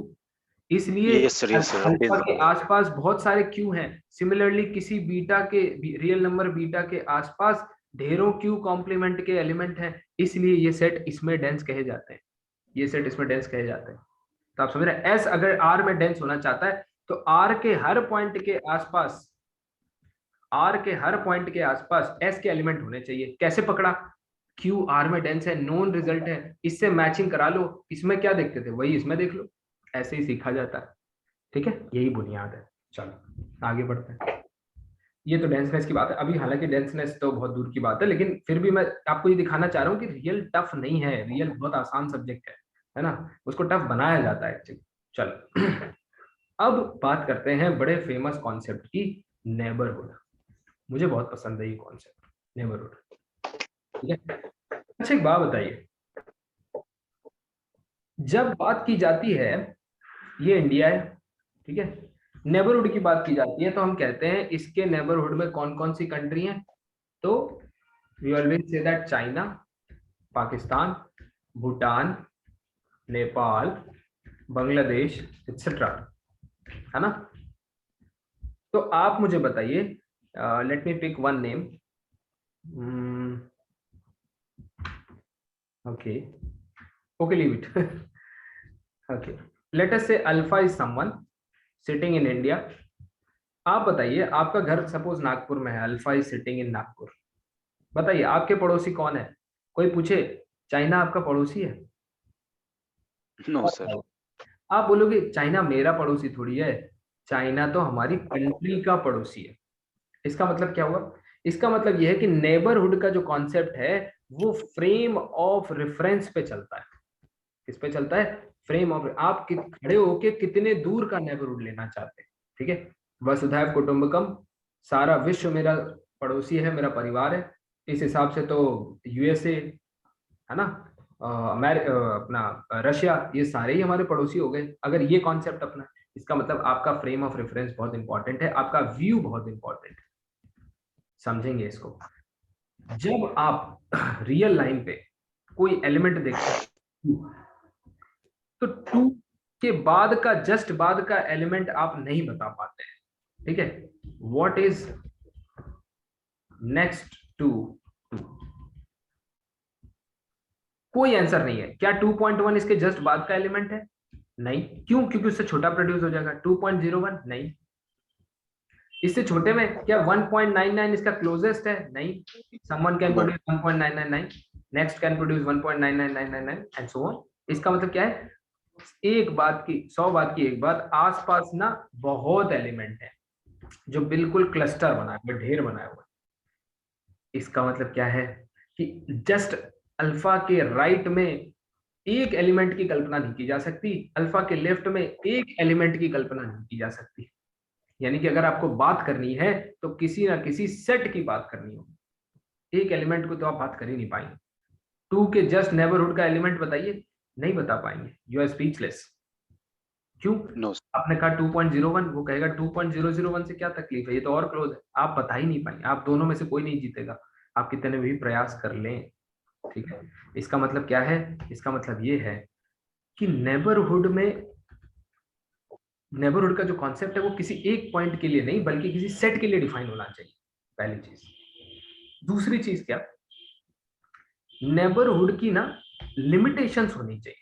इसलिए Yes, sir. Yes, sir. Alpha के आसपास बहुत सारे Q हैं। Similarly किसी beta के real number beta के आसपास ढेरों क्यू कॉम्प्लीमेंट के एलिमेंट हैं, इसलिए ये सेट इसमें डेंस कहे जाते हैं, ये सेट इसमें डेंस कहे जाते हैं। तो आप समझ रहे हैं, एस अगर आर में डेंस होना चाहता है तो आर के हर पॉइंट के आसपास, आर के हर पॉइंट के आसपास एस के एलिमेंट होने चाहिए। कैसे पकड़ा? क्यू आर में डेंस है, नोन रिजल्ट है, इससे मैचिंग करा लो। इसमें क्या देखते थे वही इसमें देख लो, ऐसे ही सीखा जाता है। ठीक है, यही बुनियाद है। चलो आगे बढ़ते हैं। ये तो डेंसनेस की बात है। अभी हालांकि डेंसनेस तो बहुत दूर की बात है, लेकिन फिर भी मैं आपको ये दिखाना चाह रहा हूँ कि रियल टफ नहीं है, रियल बहुत आसान सब्जेक्ट है ना, उसको टफ बनाया जाता है एक्चुअली। चलो अब बात करते हैं बड़े फेमस कॉन्सेप्ट की, नेबरहुड। मुझे बहुत पसंद है ये कॉन्सेप्ट, नेबरहुड। ठीक है, अच्छा एक बात बताइए, जब बात की जाती है, ये इंडिया है, ठीक है, नेबरहुड की बात की जाती है तो हम कहते हैं इसके नेबरहुड में कौन कौन सी कंट्री हैं? तो we always say that China, Pakistan, Bhutan, Nepal, Bangladesh etcetera, है ना। तो आप मुझे बताइए, let me pick one name. Okay okay, leave it. Okay, let us say alpha is someone sitting in India. आप बताइए, आपका घर सपोज नागपुर में है, alpha is sitting in Nagpur. बताइए आपके पड़ोसी कौन है? कोई पूछे चाइना आपका पड़ोसी है? No, sir. आप बोलोगे चाइना मेरा पड़ोसी थोड़ी है, चाइना तो हमारी कंट्री का पड़ोसी है। इसका मतलब क्या हुआ? इसका मतलब यह है कि नेबरहुड का जो कॉन्सेप्ट है वो फ्रेम ऑफ रेफरेंस पे चलता है। किस पे चलता है? फ्रेम ऑफ, आप खड़े होके कितने दूर का नेबरहुड लेना चाहते हैं। ठीक है, वसुधैव कुटुंबकम, सारा विश्व मेरा पड़ोसी है, मेरा परिवार है। इस हिसाब से तो यूएसए, है ना, अपना रशिया, ये सारे ही हमारे पड़ोसी हो गए अगर ये कॉन्सेप्ट अपना। इसका मतलब आपका फ्रेम ऑफ रेफरेंस बहुत इंपॉर्टेंट है, आपका व्यू बहुत इंपॉर्टेंट है। समझेंगे इसको। जब आप रियल लाइन पे कोई एलिमेंट देखते हैं तो टू के बाद का, जस्ट बाद का एलिमेंट आप नहीं बता पाते हैं। ठीक है, व्हाट इज नेक्स्ट टू? कोई आंसर नहीं है। क्या 2.1 इसके जस्ट बाद का एलिमेंट है? नहीं। क्यों? क्योंकि उससे छोटा प्रोड्यूस हो जाएगा। 2.01 नहीं। इससे छोटे में क्या 1.99 इसका क्लोजेस्ट है? नहीं। Someone can produce 1.999, next can produce 1.99999 and so on. इसका मतलब क्या है? एक बात की 100 बात की एक बात, आसपास ना बहुत एलिमेंट है जो बिल्कुल क्लस्टर बनाए हुए, ढेर बनाए हुए। इसका मतलब क्या है कि जस्ट अल्फा के राइट में एक एलिमेंट की कल्पना नहीं की जा सकती, अल्फा के लेफ्ट में एक एलिमेंट की कल्पना नहीं की जा सकती। यानी कि अगर आपको बात करनी है तो किसी ना किसी सेट की बात करनी होगी, एक एलिमेंट को तो आप बात कर ही नहीं पाएंगे। 2 के जस्ट नेबरहुड का एलिमेंट बताइए, नहीं बता पाएंगे। You are speechless. क्यों? No, sir. आपने कहा 2.01, वो कहेगा 2.001 से क्या तकलीफ है, ये तो और क्लोज है। आप बता ही नहीं पाएंगे। आप दोनों में से कोई नहीं जीतेगा, आप कितने भी प्रयास कर लें। ठीक है, इसका मतलब क्या है? इसका मतलब ये है कि नेबरहुड में, नेबरहुड का जो कॉन्सेप्ट है वो किसी एक पॉइंट के लिए नहीं बल्कि किसी सेट के लिए डिफाइन होना चाहिए, पहली चीज। दूसरी चीज क्या, नेबरहुड की ना लिमिटेशंस होनी चाहिए।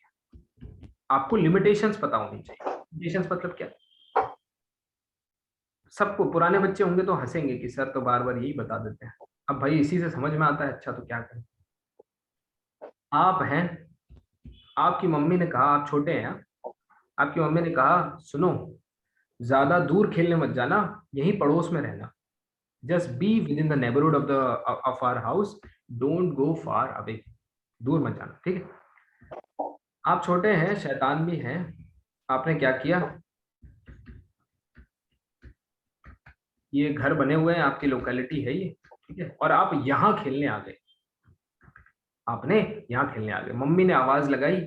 आपको लिमिटेशंस पता होनी चाहिए। लिमिटेशंस मतलब क्या? सबको, पुराने बच्चे होंगे तो हंसेंगे कि सर तो बार बार यही बता देते हैं। अब भाई इसी से समझ में आता है, अच्छा तो क्या करें। आप हैं, आपकी मम्मी ने कहा, आप छोटे हैं, आपकी मम्मी ने कहा सुनो, ज्यादा दूर खेलने मत जाना, यहीं पड़ोस में रहना, just be within the neighbourhood of our house, don't go far away, दूर मत जाना। ठीक है, आप छोटे हैं, शैतान भी हैं, आपने क्या किया, ये घर बने हुए हैं, आपकी लोकेलिटी है ये, ठीक है, और आप यहाँ खेलने आ गए, आपने यहाँ खेलने आ गए, मम्मी ने आवाज लगाई,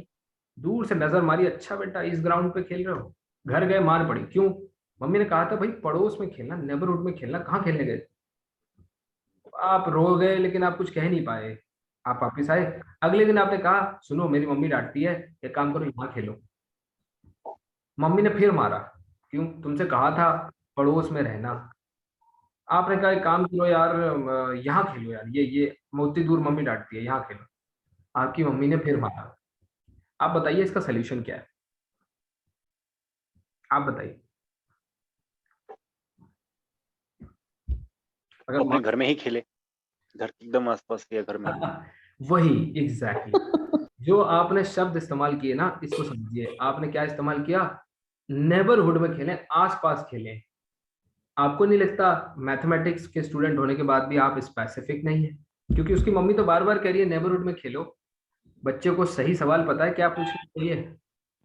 दूर से नजर मारी, अच्छा बेटा इस ग्राउंड पे खेल रहे हो, घर गए, मार पड़ी, क्यों? मम्मी ने कहा था भाई पड़ोस में खेलना, नेबरहुड में खेलना, कहाँ खेलने गए? आप रो गए, लेकिन आप कुछ कह नहीं पाए, आप वापिस आए। अगले दिन आपने कहा सुनो मेरी मम्मी डांटती है, एक काम करो यहाँ खेलो। मम्मी ने फिर मारा, क्यों? तुमसे कहा था पड़ोस में रहना। आपने कहा एक काम करो यार, यहाँ खेलो यार, ये उतनी दूर मम्मी डांटती है, यहाँ खेलो। आपकी मम्मी ने फिर मारा। आप बताइए इसका सोल्यूशन क्या है? आप बताइए। अगर अपने घर में ही खेले, घर के एकदम आसपास या घर में। वही एग्जैक्टली जो आपने शब्द इस्तेमाल किए ना, इसको समझिए। आपने क्या इस्तेमाल किया? नेबरहुड में खेलें, आसपास खेलें। आपको नहीं लगता मैथमेटिक्स के स्टूडेंट होने के बाद भी आप स्पेसिफिक नहीं है? क्योंकि उसकी मम्मी तो बार बार कह रही है नेबरहुड में खेलो। बच्चे को सही सवाल पता है क्या पूछना चाहिए?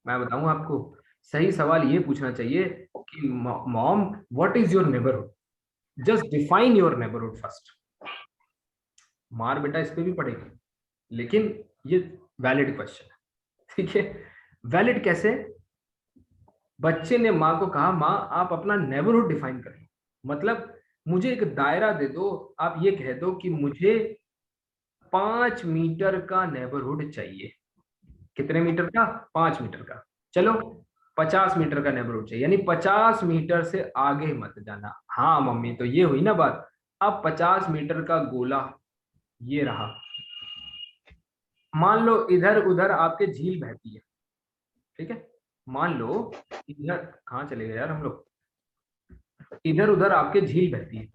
मैं बताऊं आपको, सही सवाल ये पूछना चाहिए कि mom what is your neighbourhood, just define your neighbourhood first. मार बेटा इस पे भी पड़ेगी, लेकिन ये वैलिड क्वेश्चन है, ठीक है? वैलिड कैसे? बच्चे ने माँ को कहा माँ आप अपना नेबरहुड डिफाइन कर लो, मतलब मुझे एक दायरा दे दो, आप ये कह दो कि मुझे 5 मीटर का नेबरहुड चाहिए। कितने मीटर का? 5 मीटर का। चलो 50 मीटर का नेबरहुड चाहिए, यानी 50 मीटर से आगे मत जाना। हाँ मम्मी, तो ये हुई ना बात। अब 50 मीटर का गोला ये रहा। मान लो इधर उधर आपके झील बहती है, ठीक है? मान लो इधर, कहाँ चले गए यार हम लोग, इधर उधर आपके झील बहती है,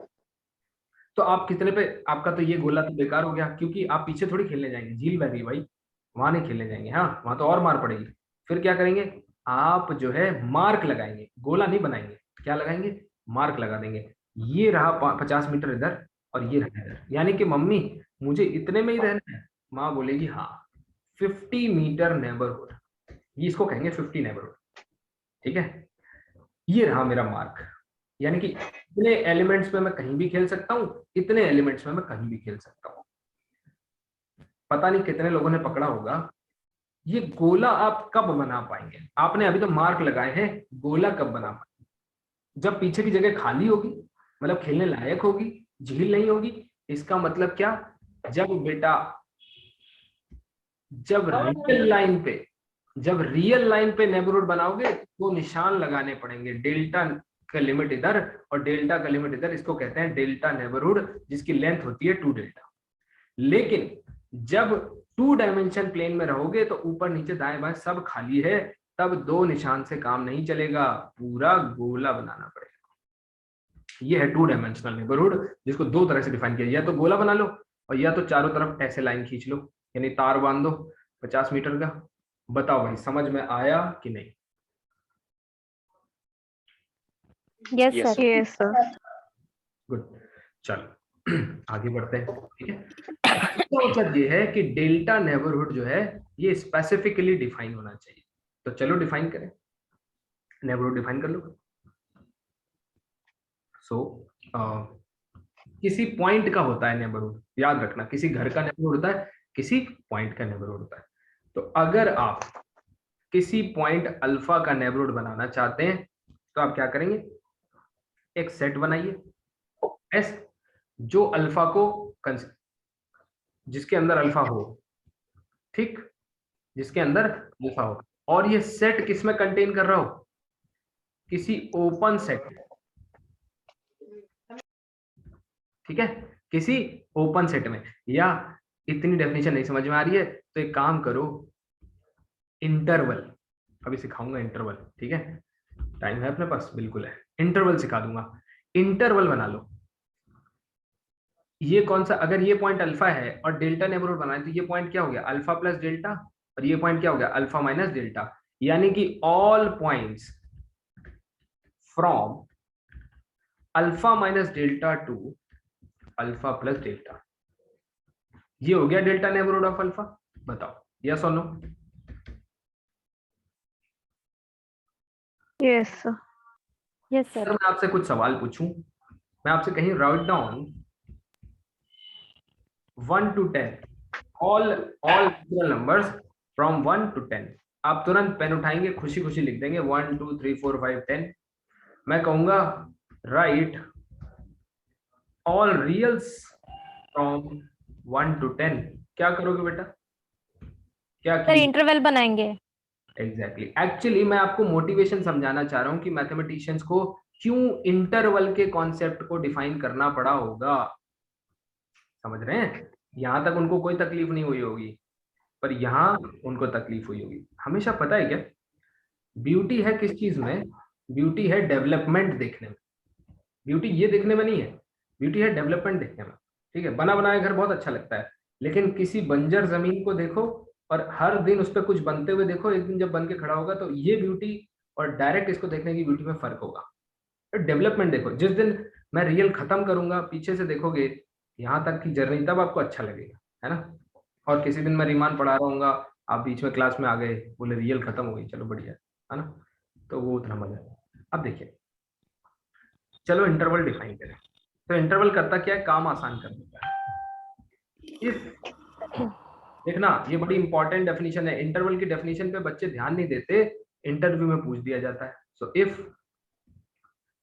तो आप कितने पे, आपका तो ये गोला तो बेकार हो गया, क्योंकि आप पीछे थोड़ी खेलने जाएंगे, झील बह रही है भाई, वहां नहीं खेलने जाएंगे। हाँ, वहां तो और मार पड़ेगी। फिर क्या करेंगे? आप जो है मार्क लगाएंगे, गोला नहीं बनाएंगे। क्या लगाएंगे? मार्क लगा देंगे। ये रहा 50 मीटर इधर और ये रहा इधर, यानी कि मम्मी मुझे इतने में ही रहना है। माँ बोलेगी हाँ 50 मीटर नेबरहुड, ये इसको कहेंगे 50 नेबरहुड, ठीक है? ये रहा मेरा मार्क, यानी कि इतने एलिमेंट्स में मैं कहीं भी खेल सकता हूँ, इतने एलिमेंट्स में मैं कहीं भी खेल सकता हूँ। पता नहीं कितने लोगों ने पकड़ा होगा। ये गोला आप कब बना पाएंगे? आपने अभी तो मार्क लगाए हैं, गोला कब बना पाएंगे? जब पीछे की जगह खाली होगी, मतलब खेलने लायक होगी, झील नहीं होगी। इसका मतलब क्या? जब बेटा, जब रियल लाइन पे नेबरहुड बनाओगे तो निशान लगाने पड़ेंगे, डेल्टा का लिमिट इधर और डेल्टा का लिमिट इधर, इसको कहते हैं डेल्टा नेबरहुड, जिसकी लेंथ होती है 2 डेल्टा। लेकिन जब 2 डायमेंशन प्लेन में रहोगे तो ऊपर नीचे दाएं बाएं सब खाली है, तब 2 निशान से काम नहीं चलेगा, पूरा गोला बनाना पड़ेगा। ये है 2 डायमेंशनल नेबरहुड, जिसको 2 तरह से डिफाइन किया, या तो गोला बना लो और या तो चारों तरफ ऐसे लाइन खींच लो, यानी तार बांध दो 50 मीटर का। बताओ भाई समझ में आया कि नहीं? Yes, Yes, sir. Yes, sir. Good, चलो आगे बढ़ते हैं, ठीक है? इसका मतलब ये है कि डेल्टा नेबरहुड जो है ये स्पेसिफिकली डिफाइन होना चाहिए। तो चलो डिफाइन करें, नेबरहुड डिफाइन कर लो। सो किसी पॉइंट का होता है नेबरहुड, याद रखना, किसी घर का नेबरहुड होता है, किसी पॉइंट का नेबरहुड होता है। तो अगर आप किसी पॉइंट अल्फा का नेबरहुड बनाना चाहते हैं तो आप क्या करेंगे? एक सेट बनाइए एस, जो अल्फा को जिसके अंदर अल्फा हो, ठीक, जिसके अंदर अल्फा हो, और ये सेट किस में कंटेन कर रहा हो? किसी ओपन सेट, ठीक है, किसी ओपन सेट में। या इतनी डेफिनेशन नहीं समझ में आ रही है तो एक काम करो, इंटरवल, अभी सिखाऊंगा इंटरवल, ठीक है? टाइम है अपने पास? बिल्कुल है, इंटरवल सिखा दूंगा। इंटरवल बना लो। ये कौन सा, अगर ये पॉइंट अल्फा है और डेल्टा नेबरहुड बनाए तो ये पॉइंट क्या हो गया? अल्फा प्लस डेल्टा, और ये पॉइंट क्या हो गया? अल्फा माइनस डेल्टा, यानी कि all points from alpha minus delta to alpha plus delta, ये हो गया डेल्टा नेबरहुड ऑफ अल्फा। बताओ यस और no? Yes, sir. Yes, sir. Sir मैं आपसे कुछ सवाल पूछूं, मैं आपसे कहीं write down 1 to 10 all natural numbers from 1 to 10, आप तुरंत पेन उठाएंगे, खुशी खुशी लिख देंगे 1 2 3 4 5 10। मैं कहूंगा राइट ऑल रियल्स फ्रॉम 1 to 10, क्या करोगे बेटा? क्या सर इंटरवल बनाएंगे। एग्जैक्टली एक्चुअली मैं आपको मोटिवेशन समझाना चाह रहा हूं कि मैथमेटिशियंस को क्यों इंटरवल के कॉन्सेप्ट को डिफाइन करना पड़ा होगा। समझ रहे हैं? यहां तक उनको कोई तकलीफ नहीं हुई होगी, पर यहाँ उनको तकलीफ हुई होगी। हमेशा पता है क्या ब्यूटी है किस चीज में? ब्यूटी है डेवलपमेंट देखने में। ब्यूटी ये देखने में नहीं है, ब्यूटी है डेवलपमेंट देखने में। ठीक है, बना बनाया घर बहुत अच्छा लगता है, लेकिन किसी बंजर जमीन को देखो और हर दिन उस पर कुछ बनते हुए देखो, एक दिन जब बन के खड़ा होगा तो ये ब्यूटी और डायरेक्ट इसको देखने की ब्यूटी में फर्क होगा। डेवलपमेंट देखो, जिस दिन मैं रियल खत्म करूंगा पीछे से देखोगे यहाँ तक की जर्नी, तब आपको अच्छा लगेगा, है ना। और किसी दिन मैं रीमान पढ़ा रहा हूँ, आप बीच में क्लास में आ गए, बोले रियल खत्म हो गई, चलो बढ़िया है ना, तो वो उतना मजा है। अब देखिए, चलो इंटरवल डिफाइन करें। तो इंटरवल करता क्या है? काम आसान कर देता है। इस देखना, ये बड़ी इंपॉर्टेंट डेफिनेशन है। इंटरवल की डेफिनेशन पे बच्चे ध्यान नहीं देते, इंटरव्यू में पूछ दिया जाता है। सो इफ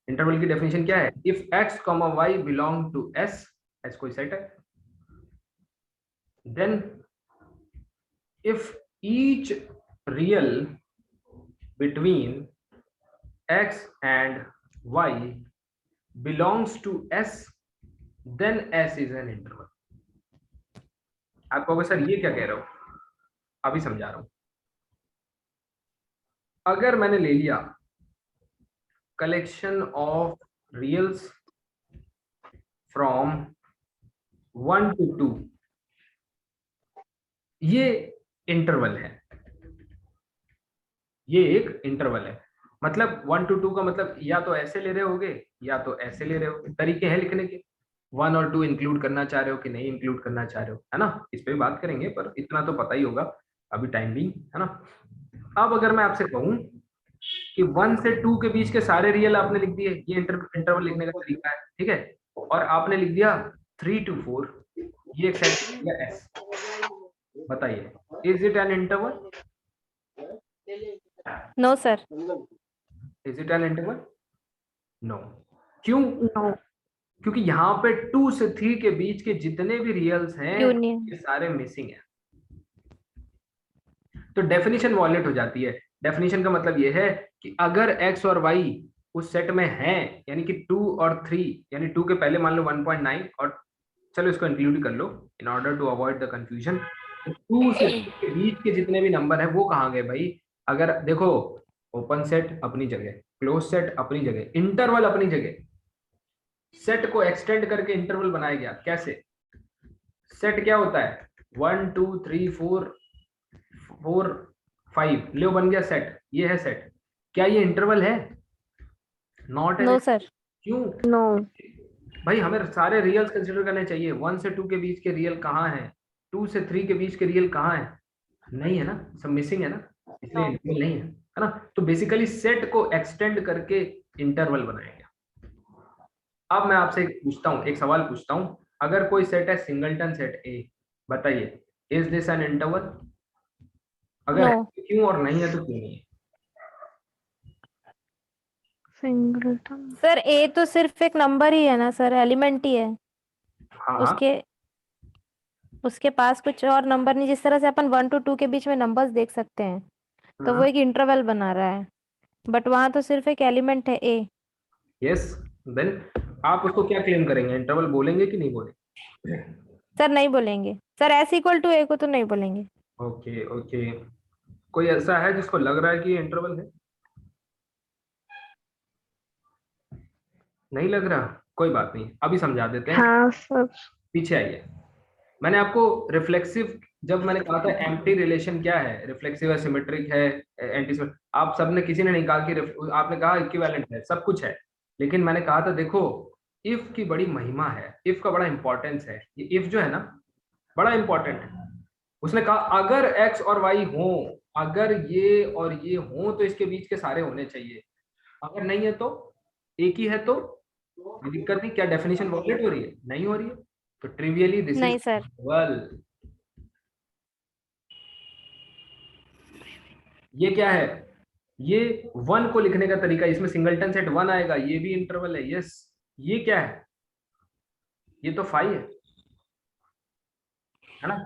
इंटरवल की डेफिनेशन क्या है? If x, y belong to s, s कोई सेट है, then if each real between x and y belongs to s, then s is an interval। आप कहोगे सर ये क्या कह रहे हो? अभी समझा रहा हूं। अगर मैंने ले लिया कलेक्शन ऑफ रियल्स फ्रॉम 1 to 2, ये इंटरवल है, ये एक इंटरवल है। मतलब 1 to 2 का मतलब या तो ऐसे ले रहे होगे या तो ऐसे ले रहे होगे। तरीके हैं लिखने के, 1 और 2 इंक्लूड करना चाह रहे हो कि नहीं इंक्लूड करना चाह रहे हो, है ना। इस पे भी बात करेंगे, पर इतना तो पता ही होगा अभी टाइम भी, है ना। अब अगर मैं आपसे कहूं कि 1 से 2 के बीच के सारे रियल आपने लिख दिए, ये इंटरवल लिखने का तरीका है, ठीक है। और आपने लिख दिया 3 to 4, ये एक सेट या एस। बताइए, is it an interval? No sir. Is it an interval? No. क्यों? No. क्योंकि यहाँ पे 2 से 3 के बीच के जितने भी रियल्स हैं यूनियन। ये सारे मिसिंग हैं। तो डेफिनेशन वॉयलेट हो जाती है। डेफिनेशन का मतलब ये है कि अगर x और y उस सेट में हैं, यानी कि 2 और 3, यानी 2 के पहले मान लो 1.9, और चलो इसको इंक्लूड कर लो in order to avoid the confusion. 2 से 3 के बीच के जितने भी नंबर है वो कहाँ गए भाई? अगर देखो, ओपन सेट अपनी जगह, क्लोज सेट अपनी जगह, इंटरवल अपनी जगह। सेट को एक्सटेंड करके इंटरवल बनाया गया। कैसे? सेट क्या होता है? 1 2 3 4 4 5, लो बन गया सेट, ये है सेट। क्या ये इंटरवल है? नॉट है। No sir. क्यों? No. भाई हमें सारे रियल्स कंसीडर करने चाहिए। 1 से 2 के बीच के रियल कहाँ हैं? 2 से 3 के बीच के रियल कहाँ हैं? नहीं है ना, सब मिसिंग है ना, इसलिए इंटरवल नहीं है, है ना। तो बेसिकली सेट को एक्सटेंड करके इंटरवल बनाया गया। अब मैं आपसे पूछता हूँ, एक सवाल पूछता हूँ, अगर कोई सेट है सिंगलटन सेट ए, बताइए इज दिस एन इंटरवल? अगर है No. तो क्यों, और नहीं है तो क्यों नहीं है? Singleton. सर ए तो सिर्फ एक नंबर ही है ना सर, एलिमेंट ही है। हाँ हाँ, उसके पास कुछ और नंबर नहीं। जिस तरह से अपन 1 to 2 के बीच में नंबर्स देख सकते हैं, तो वो एक इंटरवल बना रहा है, बट वहां तो सिर्फ एक एलिमेंट है ए। यस। देन आप उसको क्या क्लेम करेंगे? इंटरवल बोलेंगे कि नहीं बोलेंगे? सर नहीं बोलेंगे सर, एस इक्वल टू ए को तो नहीं बोलेंगे। ओके ओके, कोई ऐसा है जिसको लग रहा है कि ये इंटरवल है? नहीं लग रहा? कोई बात नहीं, अभी समझा देते हैं। हाँ सर। पीछे आइए। मैंने आपको रिफ्लेक्सिव, जब मैंने कहा था एम्प्टी रिलेशन क्या है, रिफ्लेक्सिव है, सिमेट्रिक है, एंटी, आप सबने, किसी ने नहीं कहा कि आपने कहा इक्विवेलेंट है, सब कुछ है। लेकिन मैंने कहा था देखो, इफ की बड़ी महिमा है, इफ का बड़ा इंपॉर्टेंस है। ये इफ जो है ना, बड़ा इंपॉर्टेंट है। उसने कहा अगर एक्स और वाई हो, अगर ये और ये हो, तो इसके बीच के सारे होने चाहिए। अगर नहीं है तो, एक ही है तो कोई दिक्कत नहीं, क्या डेफिनेशन वॉयलेट हो रही है? नहीं हो रही है, तो ट्रिवियली दिस नहीं इज सर। इंटरवल। ये क्या है? ये 1 को लिखने का तरीका, इसमें सिंगलटन सेट 1 आएगा, ये भी इंटरवल है। यस, ये क्या है? ये तो फाई है ना?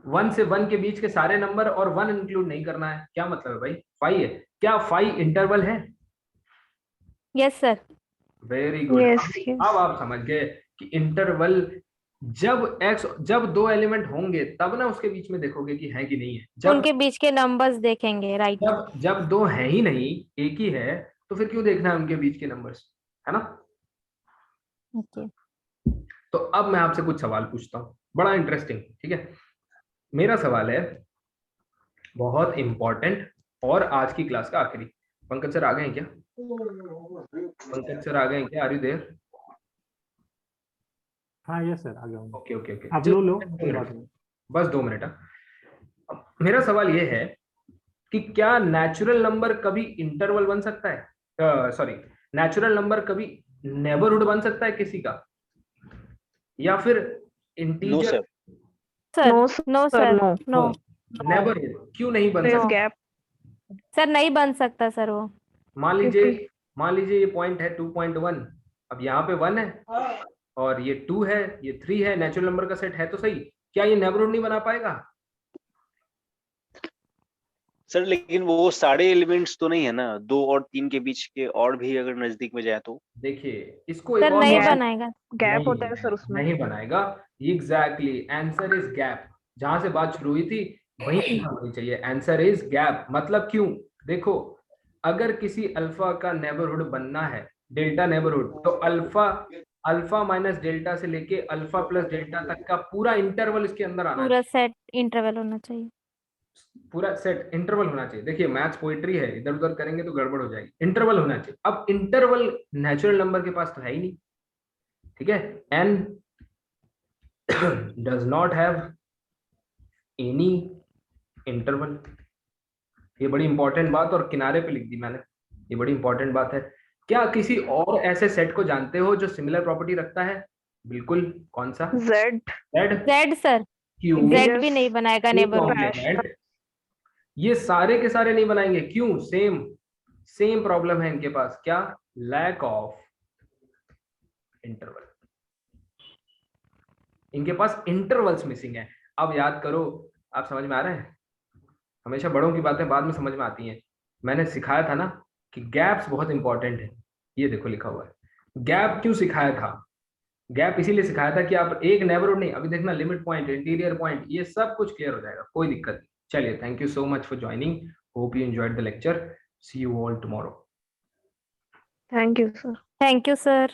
1 से 1 के बीच के सारे नंबर और 1 इंक्लूड नहीं करना है, क्या मतलब है भाई? फाई है। क्या फाई इंटरवल है? Yes sir. Very good. Yes, yes. अब आप समझ गए कि इंटरवल जब 2 एलिमेंट होंगे तब ना उसके बीच में देखोगे कि है कि नहीं है। जब उनके बीच के नंबर्स देखेंगे, राइट? जब 2 है ही नहीं, एक ही है, तो फिर क्यों देखना है उनके बीच के नंबर्स, है ना? ओके। तो अब मैं आपसे कुछ सवाल पूछता हूँ, बड़ा इंटरेस्टिंग, ठीक है? मेरा सवाल है बहुत इंपॉर्टेंट और आज की क्लास का आखिरी। पंकज सर आ गए हैं क्या? पंकज सर आ गए हैं क्या? Are you there? हाँ यस सर, आ गया हूँ। ओके ओके ओके, आप लो कोई बात नहीं। बस 2 मिनट। अब मेरा सवाल ये है कि क्या नेचुरल नंबर कभी इंटरवल बन सकता है? सॉरी, नेचुरल नंबर कभी नेबरहुड बन सकता है किसी का, या फिर no integer? Sir, sir No, no sir, sir, no. No neighbourhood क्यों नहीं बन There is सकता? gap. सर, नहीं बन सकता सर वो। मान लीजिए ये पॉइंट है 2.1, अब यहाँ पे 1 है और ये 2 है, ये 3 है, नेचुरल नंबर का सेट है तो सही, क्या ये नेबरहुड नहीं बना पाएगा? सर लेकिन वो सारे एलिमेंट्स तो नहीं है ना, 2 और 3 के बीच के और भी अगर नजदीक में जाए तो। देखिए इसको एक सर और नहीं gap- बनाएगा। Gap नहीं होता है सर उसमें. नहीं बनाएगा। Exactly, answer is gap. जहां से बात शुरू हुई थी वहीं खत्म होनी चाहिए। Answer is gap. मतलब क्यों? देखो, अगर किसी अल्फा का नेबरहुड बनना है, डेल्टा नेबरहुड, तो अल्फा माइनस डेल्टा से लेके अल्फा प्लस डेल्टा तक का पूरा इंटरवल इसके अंदर आना पूरा सेट इंटरवल होना चाहिए। पूरा सेट इंटरवल होना चाहिए। देखिए मैथ्स पोइट्री है, इधर उधर करेंगे तो गड़बड़ हो जाएगी। इंटरवल होना चाहिए। अब इंटरवल नेचुरल नंबर के पास तो है ही नहीं, ठीक है? n does not have any interval। ये बड़ी इंपॉर्टेंट बात, और किनारे पे लिख दी मैंने, ये बड़ी इंपॉर्टेंट बात है। क्या किसी और ऐसे सेट को जानते हो जो सिमिलर प्रॉपर्टी रखता है? बिल्कुल। कौन सा? Z. Z। जेड सर, क्यों? जेड भी नहीं बनाएगा नेबरहुड। ये सारे के सारे नहीं बनाएंगे, क्यों? सेम प्रॉब्लम है इनके पास, क्या? Lack of interval. इनके पास इंटरवल्स मिसिंग है। अब याद करो, आप समझ में आ रहे हैं? हमेशा बड़ों की बातें बाद में समझ में आती हैं। मैंने सिखाया था ना कि गैप्स बहुत इंपॉर्टेंट है। ये देखो लिखा हुआ है। गैप क्यों सिखाया था? गैप इसीलिए सिखाया था कि आप एक नेबरहुड नहीं, अभी देखना लिमिट पॉइंट, इंटीरियर पॉइंट, ये सब कुछ क्लियर हो जाएगा, कोई दिक्कत नहीं। चलिए, thank you so much for joining. Hope you enjoyed the lecture. See you all tomorrow. Thank you, sir. Thank you sir.